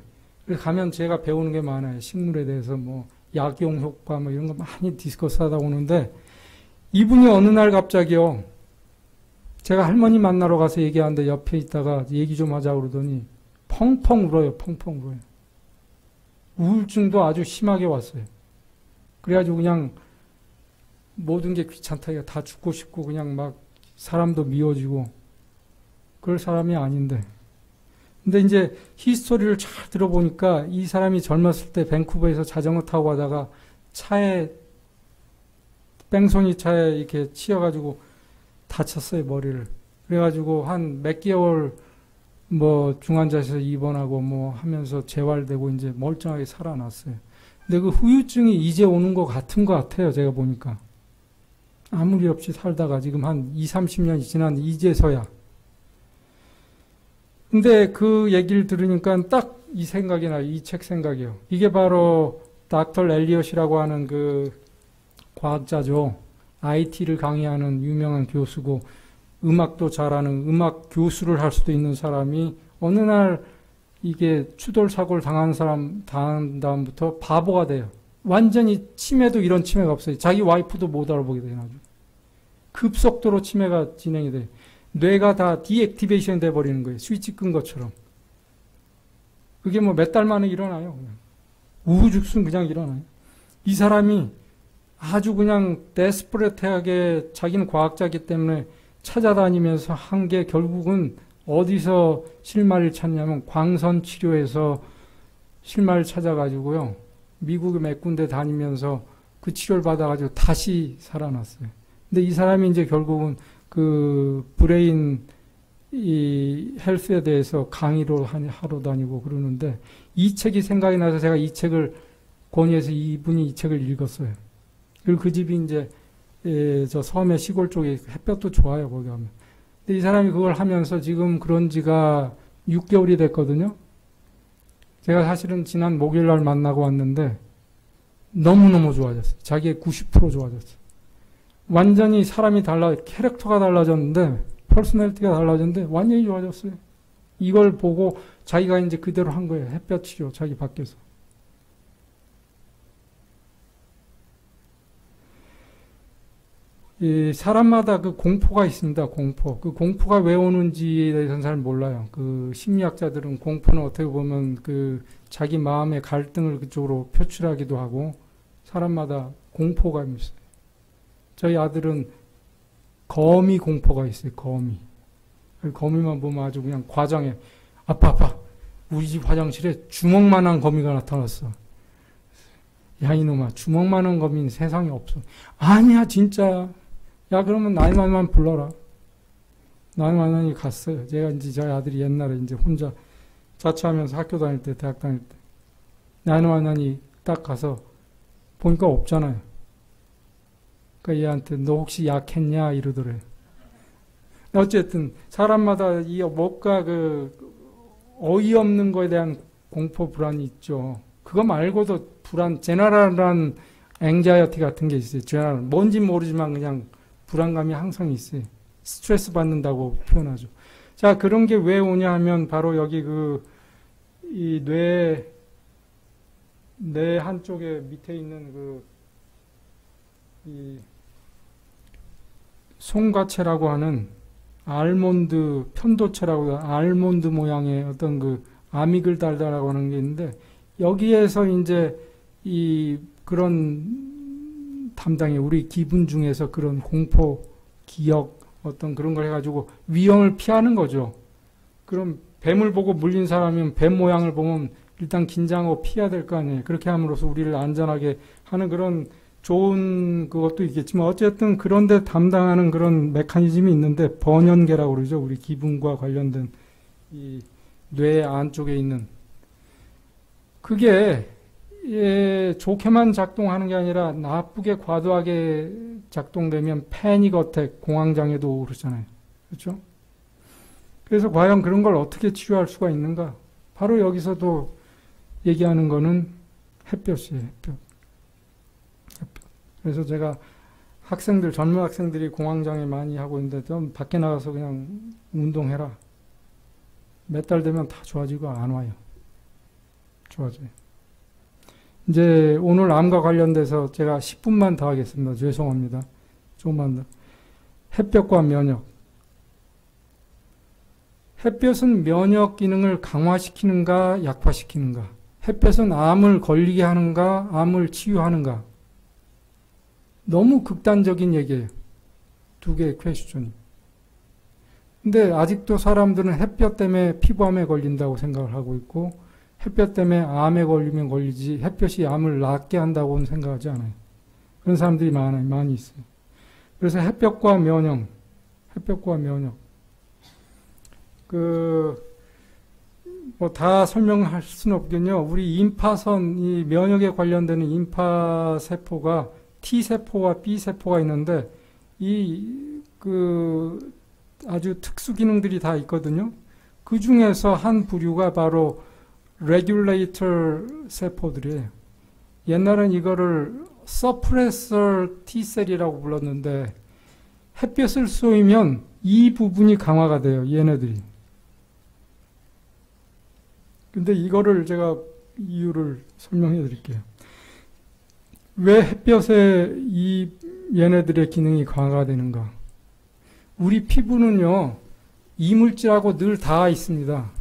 그래서 가면 제가 배우는 게 많아요. 식물에 대해서 뭐 약용 효과 뭐 이런 거 많이 디스커스하다 오는데 이분이 어느 날 갑자기요. 제가 할머니 만나러 가서 얘기하는데 옆에 있다가 얘기 좀 하자 그러더니 펑펑 울어요. 펑펑 울어요. 우울증도 아주 심하게 왔어요. 그래가지고 그냥 모든 게 귀찮다. 다 죽고 싶고 그냥 막 사람도 미워지고 그럴 사람이 아닌데. 근데 이제 히스토리를 잘 들어보니까 이 사람이 젊었을 때 밴쿠버에서 자전거 타고 가다가 차에 뺑소니 차에 이렇게 치여가지고 다쳤어요, 머리를. 그래가지고 한 몇 개월 뭐 중환자실에서 입원하고 뭐 하면서 재활되고 이제 멀쩡하게 살아났어요. 근데 그 후유증이 이제 오는 것 같은 것 같아요, 제가 보니까. 아무 리 없이 살다가 지금 한 20, 30년이 지난 이제서야. 근데 그 얘기를 들으니까 딱 이 생각이 나요. 이 책 생각이요. 이게 바로 닥터 엘리엇이라고 하는 그 과학자죠. IT를 강의하는 유명한 교수고 음악도 잘하는 음악 교수를 할 수도 있는 사람이 어느 날 이게 추돌사고를 당한 다음부터 바보가 돼요. 완전히 치매도 이런 치매가 없어요. 자기 와이프도 못 알아보게 돼요. 아주. 급속도로 치매가 진행이 돼요. 뇌가 다 디액티베이션 돼버리는 거예요. 스위치 끈 것처럼. 그게 뭐 몇 달 만에 일어나요. 그냥. 우후죽순 그냥 일어나요. 이 사람이 아주 그냥 데스퍼레트하게 자기는 과학자이기 때문에 찾아다니면서 한 게 결국은 어디서 실마리를 찾냐면 광선 치료에서 실마리를 찾아가지고요. 미국의 몇 군데 다니면서 그 치료를 받아가지고 다시 살아났어요. 근데 이 사람이 이제 결국은 그 브레인 이 헬스에 대해서 강의로 하러 다니고 그러는데 이 책이 생각이 나서 제가 이 책을 권유해서 이분이 이 책을 읽었어요. 그리고 그 집이 이제 저 섬의 시골 쪽에 햇볕도 좋아요, 거기 가면. 근데 이 사람이 그걸 하면서 지금 그런 지가 6개월이 됐거든요. 제가 사실은 지난 목요일 날 만나고 왔는데 너무너무 좋아졌어요. 자기의 90% 좋아졌어요. 완전히 사람이 캐릭터가 달라졌는데, 퍼스널리티가 달라졌는데 완전히 좋아졌어요. 이걸 보고 자기가 이제 그대로 한 거예요. 햇볕 치료, 자기 밖에서. 이 사람마다 그 공포가 있습니다. 공포. 그 공포가 왜 오는지에 대해서는 잘 몰라요. 그 심리학자들은 공포는 어떻게 보면 그 자기 마음의 갈등을 그쪽으로 표출하기도 하고 사람마다 공포가 있어요. 저희 아들은 거미 공포가 있어요. 거미만 보면 아주 그냥 과장해. 아빠, 우리 집 화장실에 주먹만한 거미가 나타났어. 야, 이놈아, 주먹만한 거미는 세상에 없어. 아니야, 진짜. 야, 그러면 911 불러라. 911이 갔어요. 제가 이제 저희 아들이 옛날에 이제 혼자 자취하면서 학교 다닐 때, 대학 다닐 때. 911이 딱 가서 보니까 없잖아요. 그러니까 얘한테 너 혹시 약했냐? 이러더래요. 어쨌든 사람마다 이 뭔가 그 어이없는 거에 대한 공포 불안이 있죠. 그거 말고도 불안, 제너럴한 앵자이어티 같은 게 있어요. 제너럴. 뭔지 모르지만 그냥 불안감이 항상 있어요. 스트레스 받는다고 표현하죠. 자, 그런 게 왜 오냐 하면 바로 여기 이 뇌 뇌 한쪽에 밑에 있는 이 송가체라고 하는 알몬드, 편도체라고 하는 알몬드 모양의 어떤 아미글달다라고 하는 게 있는데, 여기에서 이제 그런 담당이 우리 기분 중에서 그런 공포, 기억, 어떤 그런 걸 해가지고 위험을 피하는 거죠. 그럼 뱀을 보고 물린 사람이면 뱀 모양을 보면 일단 긴장하고 피해야 될 거 아니에요. 그렇게 함으로써 우리를 안전하게 하는 그런 좋은 그것도 있겠지만, 어쨌든 그런데 담당하는 그런 메커니즘이 있는데, 번연계라고 그러죠. 우리 기분과 관련된 이 뇌 안쪽에 있는 그게 좋게만 작동하는 게 아니라 나쁘게 과도하게 작동되면 패닉 어택, 공황장애도 그렇잖아요. 그렇죠? 그래서 과연 그런 걸 어떻게 치료할 수가 있는가? 바로 여기서도 얘기하는 거는 햇볕이에요. 햇볕. 그래서 제가 젊은 학생들이 공황장애 많이 하고 있는데, 좀 밖에 나가서 그냥 운동해라. 몇 달 되면 다 좋아지고 안 와요. 좋아져요. 이제 오늘 암과 관련돼서 제가 10분만 더 하겠습니다. 죄송합니다. 조금만 더. 햇볕과 면역. 햇볕은 면역 기능을 강화시키는가, 약화시키는가? 햇볕은 암을 걸리게 하는가, 암을 치유하는가? 너무 극단적인 얘기예요. 두 개의 퀘스천이. 근데 아직도 사람들은 햇볕 때문에 피부암에 걸린다고 생각을 하고 있고, 햇볕 때문에 암에 걸리면 걸리지 햇볕이 암을 낫게 한다고는 생각하지 않아요. 그런 사람들이 많이 있어요. 그래서 햇볕과 면역. 다 설명할 수는 없겠요. 우리 임파선, 이 면역에 관련되는 임파세포가 T세포와 B세포가 있는데, 아주 특수 기능들이 다 있거든요. 그 중에서 한 부류가 바로 레귤레이터 세포들이에요. 옛날엔 이거를 서프레서 T셀이라고 불렀는데, 햇볕을 쏘이면 이 부분이 강화가 돼요. 얘네들이. 근데 이거를 제가 이유를 설명해 드릴게요. 왜 햇볕에 얘네들의 기능이 강화가 되는가? 우리 피부는요, 이물질하고 늘 닿아 있습니다.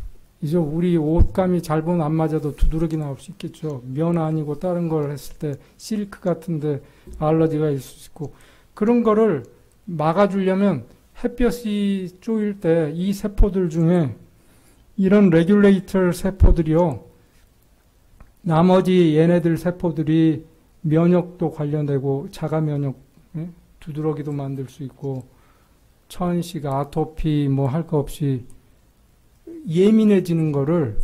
이제 우리 옷감이 잘못 안 맞아도 두드러기 나올 수 있겠죠. 면 아니고 다른 걸 했을 때 실크 같은데 알러지가 있을 수 있고, 그런 거를 막아주려면 햇볕이 쪼일 때 이 세포들 중에 이런 레귤레이터 세포들이요, 나머지 얘네들 세포들이 면역도 관련되고 자가 면역, 두드러기도 만들 수 있고, 천식, 아토피 할 거 없이 예민해지는 거를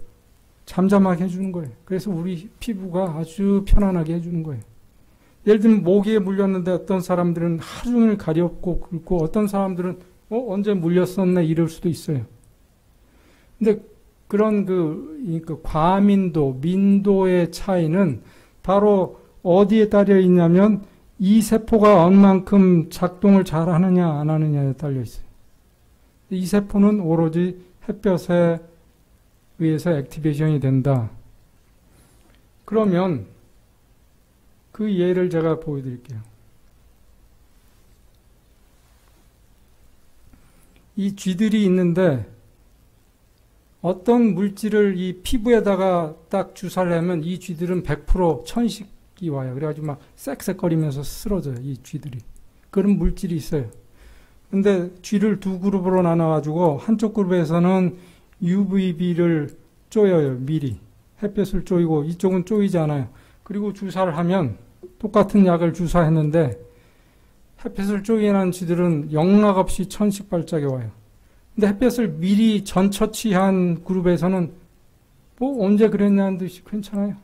잠잠하게 해주는 거예요. 그래서 우리 피부가 아주 편안하게 해주는 거예요. 예를 들면 모기에 물렸는데 어떤 사람들은 하루 종일 가렵고 긁고, 어떤 사람들은 언제 물렸었네 이럴 수도 있어요. 근데 그런 과민도, 민도의 차이는 바로 어디에 딸려 있냐면, 이 세포가 얼만큼 작동을 잘 하느냐 안 하느냐에 딸려 있어요. 이 세포는 오로지 햇볕에 의해서 액티베이션이 된다. 그러면 그 예를 제가 보여드릴게요. 이 쥐들이 있는데, 어떤 물질을 이 피부에다가 딱 주사를 하면 이 쥐들은 100% 천식이 와요. 그래가지고 막 쌕쌕거리면서 쓰러져요, 이 쥐들이. 그런 물질이 있어요. 근데 쥐를 두 그룹으로 나눠가지고 한쪽 그룹에서는 UVB를 쪼여요, 미리. 햇볕을 쪼이고, 이쪽은 쪼이지 않아요. 그리고 주사를 하면 똑같은 약을 주사했는데, 햇볕을 쪼이는 쥐들은 영락없이 천식 발작이 와요. 근데 햇볕을 미리 전 처치한 그룹에서는 언제 그랬냐는 듯이 괜찮아요.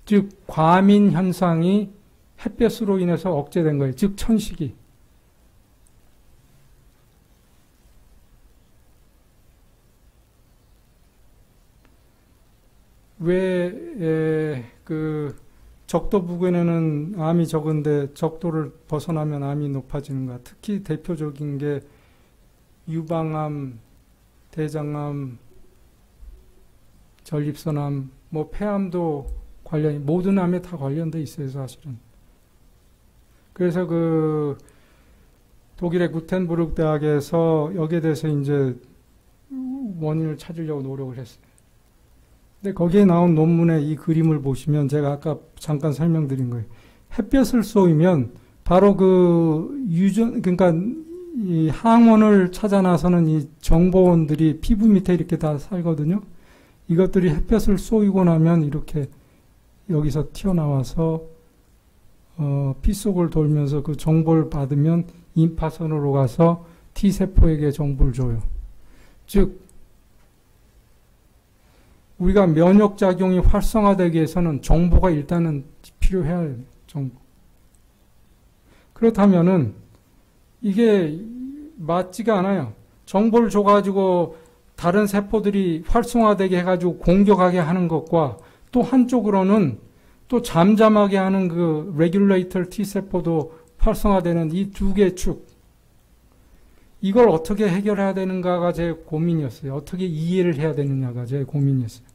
즉, 과민 현상이 햇볕으로 인해서 억제된 거예요. 즉, 천식이. 왜 적도 부근에는 암이 적은데 적도를 벗어나면 암이 높아지는가? 특히 대표적인 게 유방암, 대장암, 전립선암 뭐 폐암도 모든 암에 다 관련돼 있어요, 사실은. 그래서 그 독일의 구텐부르크 대학에서 여기에 대해서 이제 원인을 찾으려고 노력을 했어요. 근데 거기에 나온 논문의 이 그림을 보시면 제가 아까 잠깐 설명드린 거예요. 햇볕을 쏘이면 바로 그러니까 이 항원을 찾아 나서는 이 정보원들이 피부 밑에 이렇게 다 살거든요. 이것들이 햇볕을 쏘이고 나면 이렇게 여기서 튀어나와서 피 속을 돌면서 그 정보를 받으면 임파선으로 가서 T세포에게 정보를 줘요. 즉 우리가 면역작용이 활성화되기 위해서는 정보가 일단은 필요해야 해요. 정보. 그렇다면은 이게 맞지가 않아요. 정보를 줘가지고 다른 세포들이 활성화되게 해가지고 공격하게 하는 것과 또 한쪽으로는 또 잠잠하게 하는 그 레귤레이터 T세포도 활성화되는 이 두 개의 축. 이걸 어떻게 해결해야 되는가가 제 고민이었어요. 어떻게 이해를 해야 되느냐가 제 고민이었어요.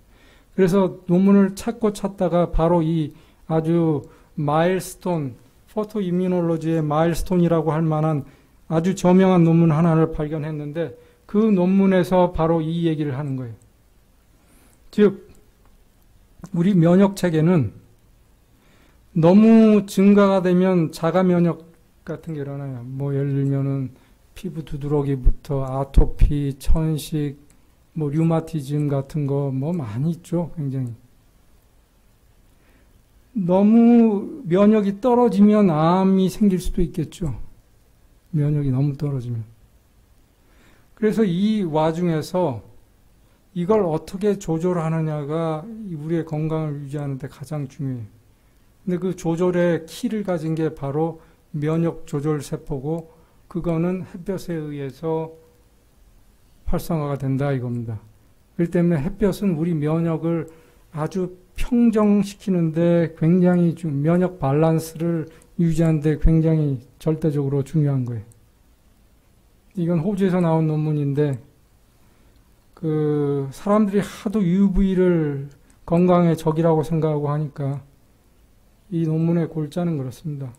그래서 논문을 찾다가 바로 이 아주 마일스톤, 포토 이뮤놀로지의 마일스톤이라고 할 만한 아주 저명한 논문 하나를 발견했는데 그 논문에서 바로 이 얘기를 하는 거예요. 즉, 우리 면역 체계는 너무 증가가 되면 자가 면역 같은 게 일어나요. 뭐 예를 들면은 피부 두드러기부터 아토피, 천식, 뭐 류마티즘 같은 거 뭐 많이 있죠. 굉장히. 너무 면역이 떨어지면 암이 생길 수도 있겠죠. 면역이 너무 떨어지면. 그래서 이 와중에서 이걸 어떻게 조절하느냐가 우리의 건강을 유지하는 데 가장 중요해요. 근데 그 조절의 키를 가진 게 바로 면역 조절 세포고 그거는 햇볕에 의해서 활성화가 된다 이겁니다. 그렇기 때문에 햇볕은 우리 면역을 아주 평정시키는데 굉장히 면역 밸런스를 유지하는데 굉장히 절대적으로 중요한 거예요. 이건 호주에서 나온 논문인데 그 사람들이 하도 UV를 건강의 적이라고 생각하고 하니까 이 논문의 골자는 그렇습니다.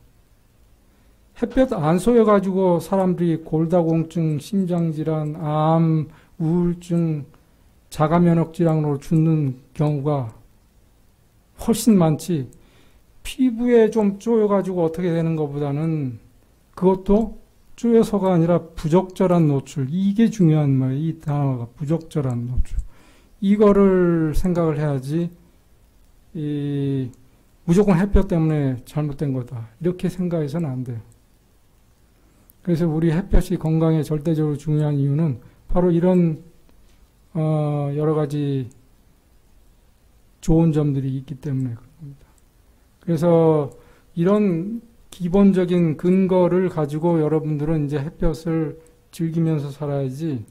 햇볕 안 쏘여가지고 사람들이 골다공증, 심장질환, 암, 우울증, 자가면역질환으로 죽는 경우가 훨씬 많지. 피부에 좀 쪼여가지고 어떻게 되는 것보다는 그것도 쪼여서가 아니라 부적절한 노출. 이게 중요한 말이에요. 이 단어가 부적절한 노출. 이거를 생각을 해야지 무조건 햇볕 때문에 잘못된 거다. 이렇게 생각해서는 안 돼요. 그래서 우리 햇볕이 건강에 절대적으로 중요한 이유는 바로 이런 여러 가지 좋은 점들이 있기 때문에 그런 겁니다. 그래서 이런 기본적인 근거를 가지고 여러분들은 이제 햇볕을 즐기면서 살아야지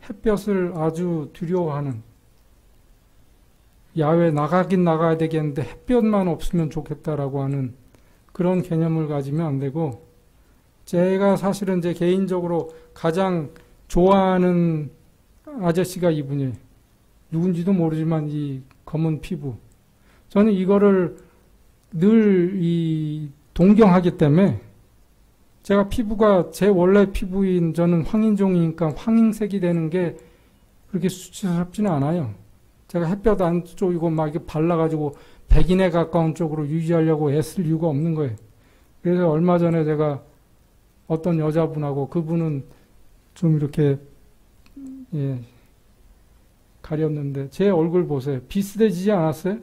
햇볕을 아주 두려워하는 야외 나가긴 나가야 되겠는데 햇볕만 없으면 좋겠다라고 하는 그런 개념을 가지면 안 되고 제가 사실은 제 개인적으로 가장 좋아하는 아저씨가 이분이에요. 누군지도 모르지만 이 검은 피부. 저는 이거를 늘 동경하기 때문에 제가 피부가 제 원래 피부인 저는 황인종이니까 황인색이 되는 게 그렇게 수치스럽지는 않아요. 제가 햇볕 안 쬐고 막 이렇게 발라가지고 백인에 가까운 쪽으로 유지하려고 애쓸 이유가 없는 거예요. 그래서 얼마 전에 제가 어떤 여자분하고 그분은 좀 이렇게 가렸는데 제 얼굴 보세요. 비슷해지지 않았어요?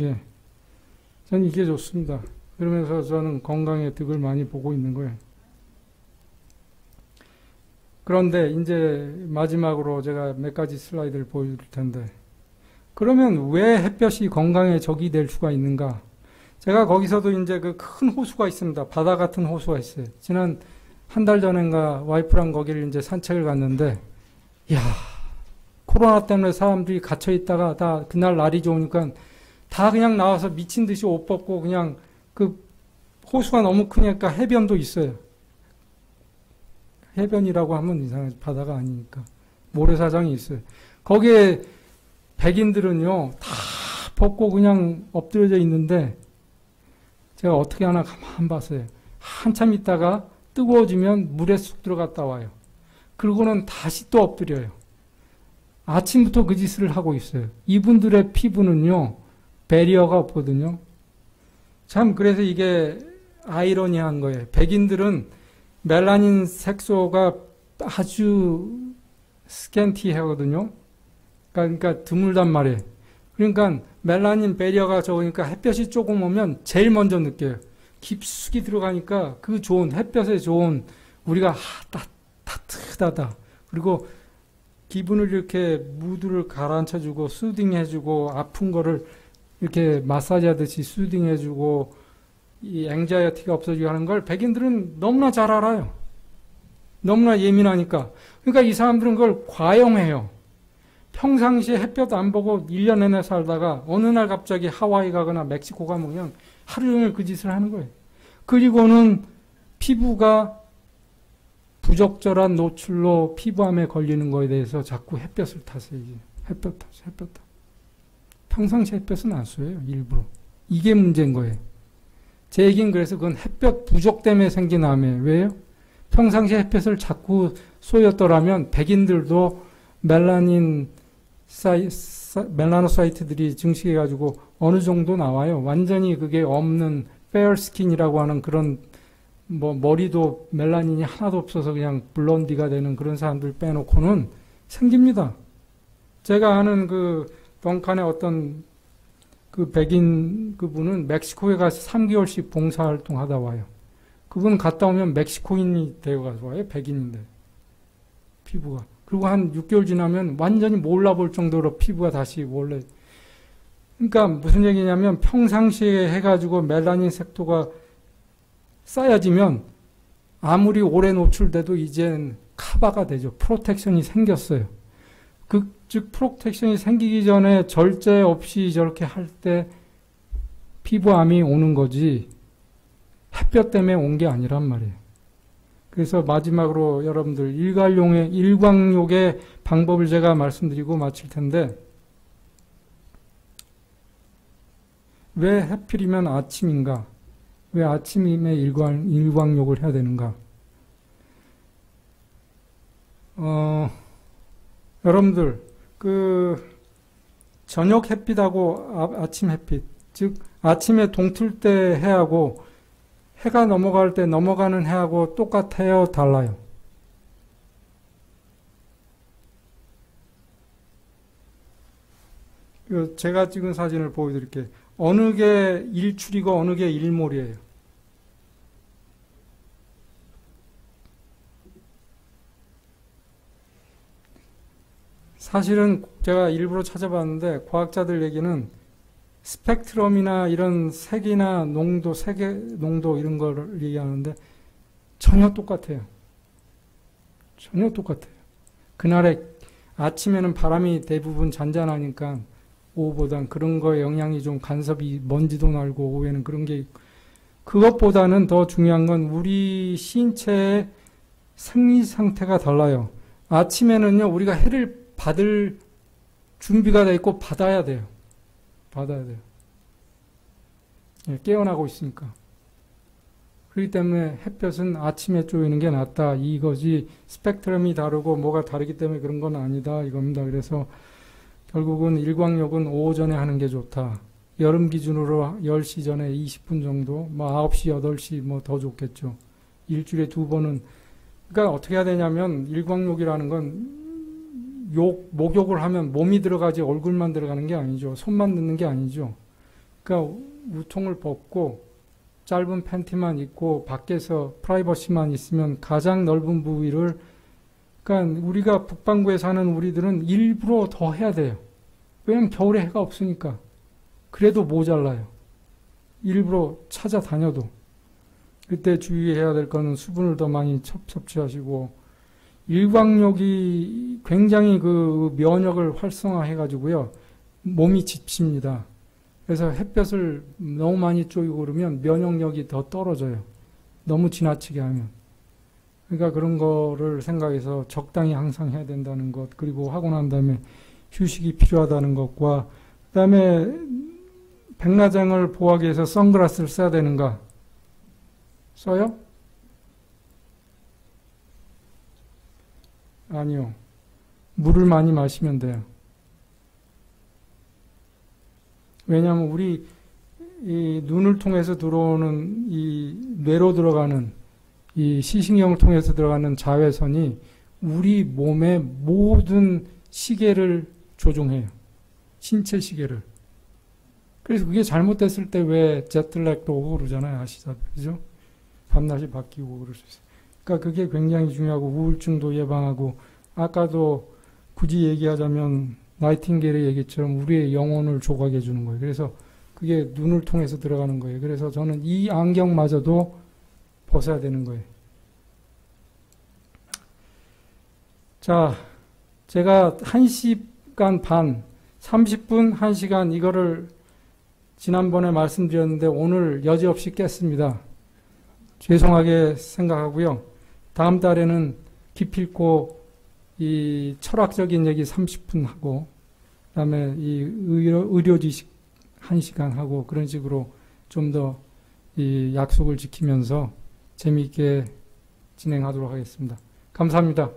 예. 저는 이게 좋습니다. 그러면서 저는 건강의 득을 많이 보고 있는 거예요. 그런데 이제 마지막으로 제가 몇 가지 슬라이드를 보여줄 텐데 그러면 왜 햇볕이 건강에 적이 될 수가 있는가? 제가 거기서도 이제 그 큰 호수가 있습니다. 바다 같은 호수가 있어요. 지난 한 달 전인가 와이프랑 거기를 이제 산책을 갔는데 이야, 코로나 때문에 사람들이 갇혀 있다가 다 그날 날이 좋으니까 다 그냥 나와서 미친 듯이 옷 벗고 그냥 그 호수가 너무 크니까 해변도 있어요. 해변이라고 하면 이상하지 바다가 아니니까 모래사장이 있어요. 거기에 백인들은요, 다 벗고 그냥 엎드려져 있는데, 제가 어떻게 하나 가만 봤어요. 한참 있다가 뜨거워지면 물에 쑥 들어갔다 와요. 그러고는 다시 또 엎드려요. 아침부터 그 짓을 하고 있어요. 이분들의 피부는요, 배리어가 없거든요. 참, 그래서 이게 아이러니한 거예요. 백인들은 멜라닌 색소가 아주 스캔티하거든요. 그러니까 드물단 말이에요. 그러니까 멜라닌 배리어가 적으니까 햇볕이 조금 오면 제일 먼저 느껴요. 깊숙이 들어가니까 그 좋은, 햇볕에 좋은, 우리가 따뜻하다. 그리고 기분을 이렇게 무드를 가라앉혀주고 수딩해주고 아픈 거를 이렇게 마사지 하듯이 수딩해주고 이 앵자이어티가 없어지고 하는 걸 백인들은 너무나 잘 알아요. 너무나 예민하니까. 그러니까 이 사람들은 그걸 과용해요. 평상시에 햇볕 안 보고 1년 내내 살다가 어느 날 갑자기 하와이 가거나 멕시코 가면 그냥 하루 종일 그 짓을 하는 거예요. 그리고는 피부가 부적절한 노출로 피부암에 걸리는 거에 대해서 자꾸 햇볕을 타세요. 햇볕 타세요. 햇볕 타. 평상시 햇볕은 안 쏘여요. 일부러. 이게 문제인 거예요. 제 얘기는 그래서 그건 햇볕 부족 때문에 생긴 암이에요. 왜요? 평상시 햇볕을 자꾸 쏘였더라면 백인들도 멜라노사이트들이 증식해가지고 어느 정도 나와요. 완전히 그게 없는 페어 스킨이라고 하는 그런 머리도 멜라닌이 하나도 없어서 그냥 블론디가 되는 그런 사람들 빼놓고는 생깁니다. 제가 아는 그 덩칸의 어떤 그 백인 그분은 멕시코에 가서 3개월씩 봉사활동 하다 와요. 그분 갔다 오면 멕시코인이 되어가서 와요. 백인인데. 피부가. 그리고 한 6개월 지나면 완전히 몰라볼 정도로 피부가 다시 원래. 그러니까 무슨 얘기냐면 평상시에 해가지고 멜라닌 색소가 쌓여지면 아무리 오래 노출돼도 이젠 카바가 되죠. 프로텍션이 생겼어요. 즉 프로텍션이 생기기 전에 절제 없이 저렇게 할 때 피부암이 오는 거지 햇볕 때문에 온 게 아니란 말이에요. 그래서 마지막으로 여러분들 일광욕의 방법을 제가 말씀드리고 마칠 텐데 왜 하필이면 아침인가? 왜 아침임에 일광욕을 해야 되는가? 여러분들 그 저녁 햇빛하고 아침 햇빛, 즉 아침에 동틀 때 해하고 해가 넘어갈 때 넘어가는 해하고 똑같아요? 달라요? 제가 찍은 사진을 보여드릴게요. 어느 게 일출이고 어느 게 일몰이에요? 사실은 제가 일부러 찾아봤는데 과학자들 얘기는 스펙트럼이나 이런 색이나 농도, 색의 농도 이런 걸 얘기하는데 전혀 똑같아요. 전혀 똑같아요. 그날에 아침에는 바람이 대부분 잔잔하니까 오후보단 그런 거에 영향이 좀 간섭이 먼지도 날고 오후에는 그런 게 있고 그것보다는 더 중요한 건 우리 신체의 생리 상태가 달라요. 아침에는요 우리가 해를 받을 준비가 돼 있고 받아야 돼요. 받아야 돼요. 예, 깨어나고 있으니까. 그렇기 때문에 햇볕은 아침에 쪼이는 게 낫다. 이거지 스펙트럼이 다르고 뭐가 다르기 때문에 그런 건 아니다. 이겁니다. 그래서 결국은 일광욕은 오후 전에 하는 게 좋다. 여름 기준으로 10시 전에 20분 정도, 9시, 8시 더 좋겠죠. 일주일에 2번은. 그러니까 어떻게 해야 되냐면 일광욕이라는 건 목욕을 하면 몸이 들어가지 얼굴만 들어가는 게 아니죠. 손만 넣는 게 아니죠. 그러니까 우통을 벗고 짧은 팬티만 입고 밖에서 프라이버시만 있으면 가장 넓은 부위를 그러니까 우리가 북반구에 사는 우리들은 일부러 더 해야 돼요. 왜냐면 겨울에 해가 없으니까. 그래도 모자라요. 일부러 찾아다녀도. 그때 주의해야 될 거는 수분을 더 많이 섭취하시고 일광욕이 굉장히 그 면역을 활성화해가지고요. 몸이 지칩니다. 그래서 햇볕을 너무 많이 쬐고 그러면 면역력이 더 떨어져요. 너무 지나치게 하면. 그러니까 그런 거를 생각해서 적당히 항상 해야 된다는 것. 그리고 하고 난 다음에 휴식이 필요하다는 것과 그다음에 백내장을 보호하기 위해서 선글라스를 써야 되는가? 써요? 아니요. 물을 많이 마시면 돼요. 왜냐하면 우리 이 눈을 통해서 들어오는 이 뇌로 들어가는 이 시신경을 통해서 들어가는 자외선이 우리 몸의 모든 시계를 조종해요. 신체 시계를. 그래서 그게 잘못됐을 때 왜 제트랙도 오고 그러잖아요. 아시다시피. 그죠? 밤낮이 바뀌고 그럴 수 있어요. 그러니까 그게 굉장히 중요하고 우울증도 예방하고 아까도 굳이 얘기하자면 나이팅게일의 얘기처럼 우리의 영혼을 조각해 주는 거예요. 그래서 그게 눈을 통해서 들어가는 거예요. 그래서 저는 이 안경마저도 벗어야 되는 거예요. 자, 제가 1시간 반, 30분, 1시간 이거를 지난번에 말씀드렸는데 오늘 여지없이 깼습니다. 죄송하게 생각하고요. 다음 달에는 기필코 이 철학적인 얘기 30분 하고 그다음에 이 의료 지식 1시간 하고 그런 식으로 좀 더 이 약속을 지키면서 재미있게 진행하도록 하겠습니다. 감사합니다.